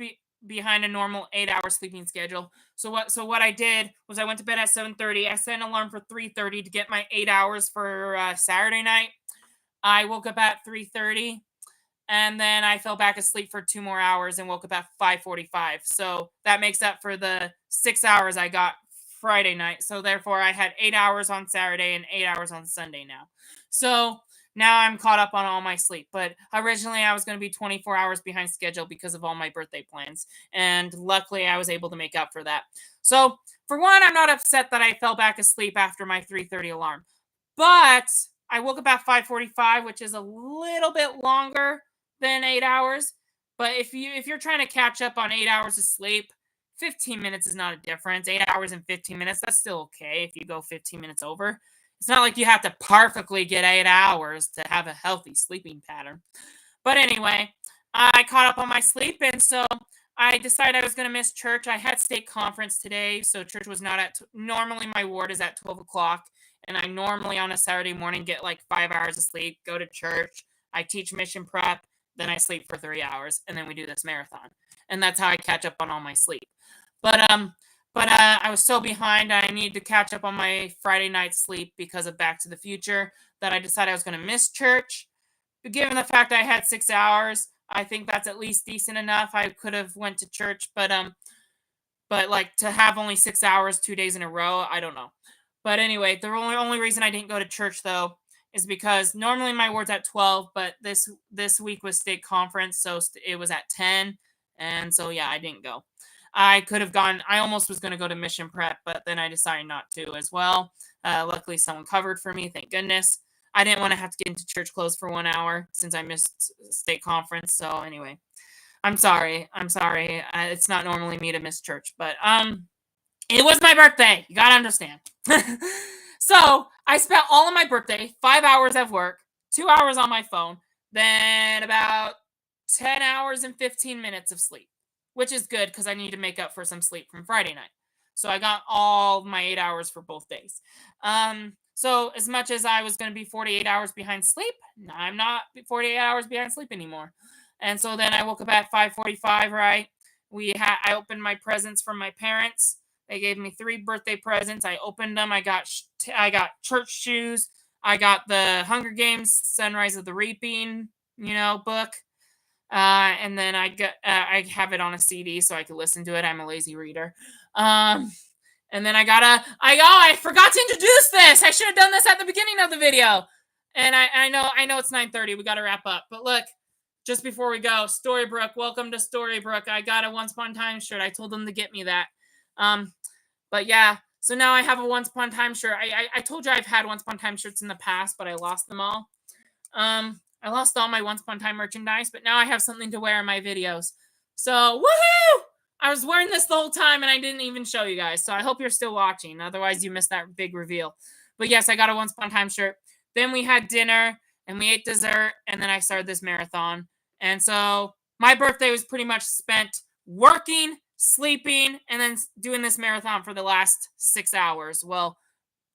behind a normal 8-hour sleeping schedule. So what I did was I went to bed at 7:30. I set an alarm for 3:30 to get my 8 hours for Saturday night. I woke up at 3:30, and then I fell back asleep for 2 more hours and woke up at 5:45. So that makes up for the 6 hours I got Friday night. So therefore, I had 8 hours on Saturday and 8 hours on Sunday now. So now I'm caught up on all my sleep. But originally, I was going to be 24 hours behind schedule because of all my birthday plans. And luckily, I was able to make up for that. So for one, I'm not upset that I fell back asleep after my 3:30 alarm. But I woke up at 5:45, which is a little bit longer than 8 hours. But if you're trying to catch up on 8 hours of sleep, 15 minutes is not a difference. 8 hours and 15 minutes, that's still okay if you go 15 minutes over. It's not like you have to perfectly get 8 hours to have a healthy sleeping pattern. But anyway, I caught up on my sleep, and so I decided I was going to miss church. I had state conference today, so church was not at normally my ward is at 12 o'clock, and I normally on a Saturday morning get like 5 hours of sleep, go to church, I teach mission prep, then I sleep for 3 hours, and then we do this marathon. And that's how I catch up on all my sleep. But But I was so behind. I needed to catch up on my Friday night sleep because of Back to the Future that I decided I was going to miss church. But given the fact I had 6 hours, I think that's at least decent enough. I could have went to church, but like to have only 6 hours 2 days in a row, I don't know. But anyway, the only reason I didn't go to church though is because normally my ward's at 12, but this week was state conference, so it was at 10, and so yeah, I didn't go. I could have gone. I almost was going to go to mission prep, but then I decided not to as well. Luckily, someone covered for me. Thank goodness. I didn't want to have to get into church clothes for 1 hour since I missed state conference. So anyway, I'm sorry. I'm sorry. It's not normally me to miss church, but it was my birthday. You gotta understand. So I spent all of my birthday, 5 hours of work, 2 hours on my phone, then about 10 hours and 15 minutes of sleep, which is good because I need to make up for some sleep from Friday night. So I got all my 8 hours for both days. So as much as I was going to be 48 hours behind sleep, I'm not 48 hours behind sleep anymore. And so then I woke up at 5:45, right? I opened my presents from my parents. They gave me 3 birthday presents. I opened them. I got church shoes. I got the Hunger Games Sunrise of the Reaping, book. And then I have it on a CD so I can listen to it. I'm a lazy reader. And then I forgot to introduce this. I should have done this at the beginning of the video. And I know it's 9:30. We got to wrap up. But look, just before we go, Storybrooke, welcome to Storybrooke. I got a Once Upon a Time shirt. I told them to get me that. But yeah, so now I have a Once Upon a Time shirt. I told you I've had Once Upon a Time shirts in the past, but I lost them all. I lost all my Once Upon a Time merchandise, but now I have something to wear in my videos. So, woohoo! I was wearing this the whole time and I didn't even show you guys. So I hope you're still watching. Otherwise, you missed that big reveal. But yes, I got a Once Upon a Time shirt. Then we had dinner and we ate dessert. And then I started this marathon. And so my birthday was pretty much spent working, sleeping, and then doing this marathon for the last 6 hours. Well,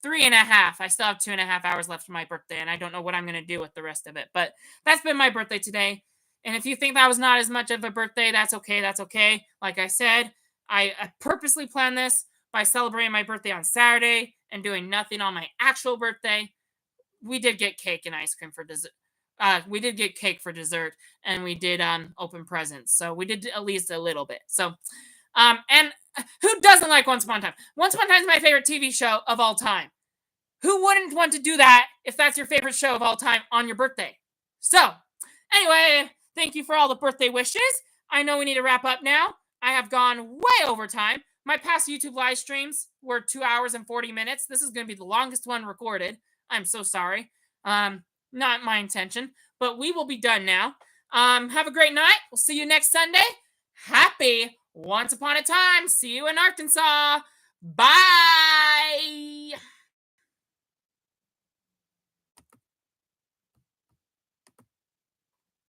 3.5. I still have 2.5 hours left for my birthday, and I don't know what I'm going to do with the rest of it. But that's been my birthday today. And if you think that was not as much of a birthday, that's okay. That's okay. Like I said, I purposely planned this by celebrating my birthday on Saturday and doing nothing on my actual birthday. We did get cake and ice cream for dessert. We did get cake for dessert, and we did open presents. So we did at least a little bit. So, and who doesn't like Once Upon a Time? Once Upon a Time is my favorite TV show of all time. Who wouldn't want to do that if that's your favorite show of all time on your birthday? So, anyway, thank you for all the birthday wishes. I know we need to wrap up now. I have gone way over time. My past YouTube live streams were 2 hours and 40 minutes. This is going to be the longest one recorded. I'm so sorry. Not my intention, but we will be done now. Have a great night. We'll see you next Sunday. Happy Once Upon a Time. See you in Arkansas. Bye.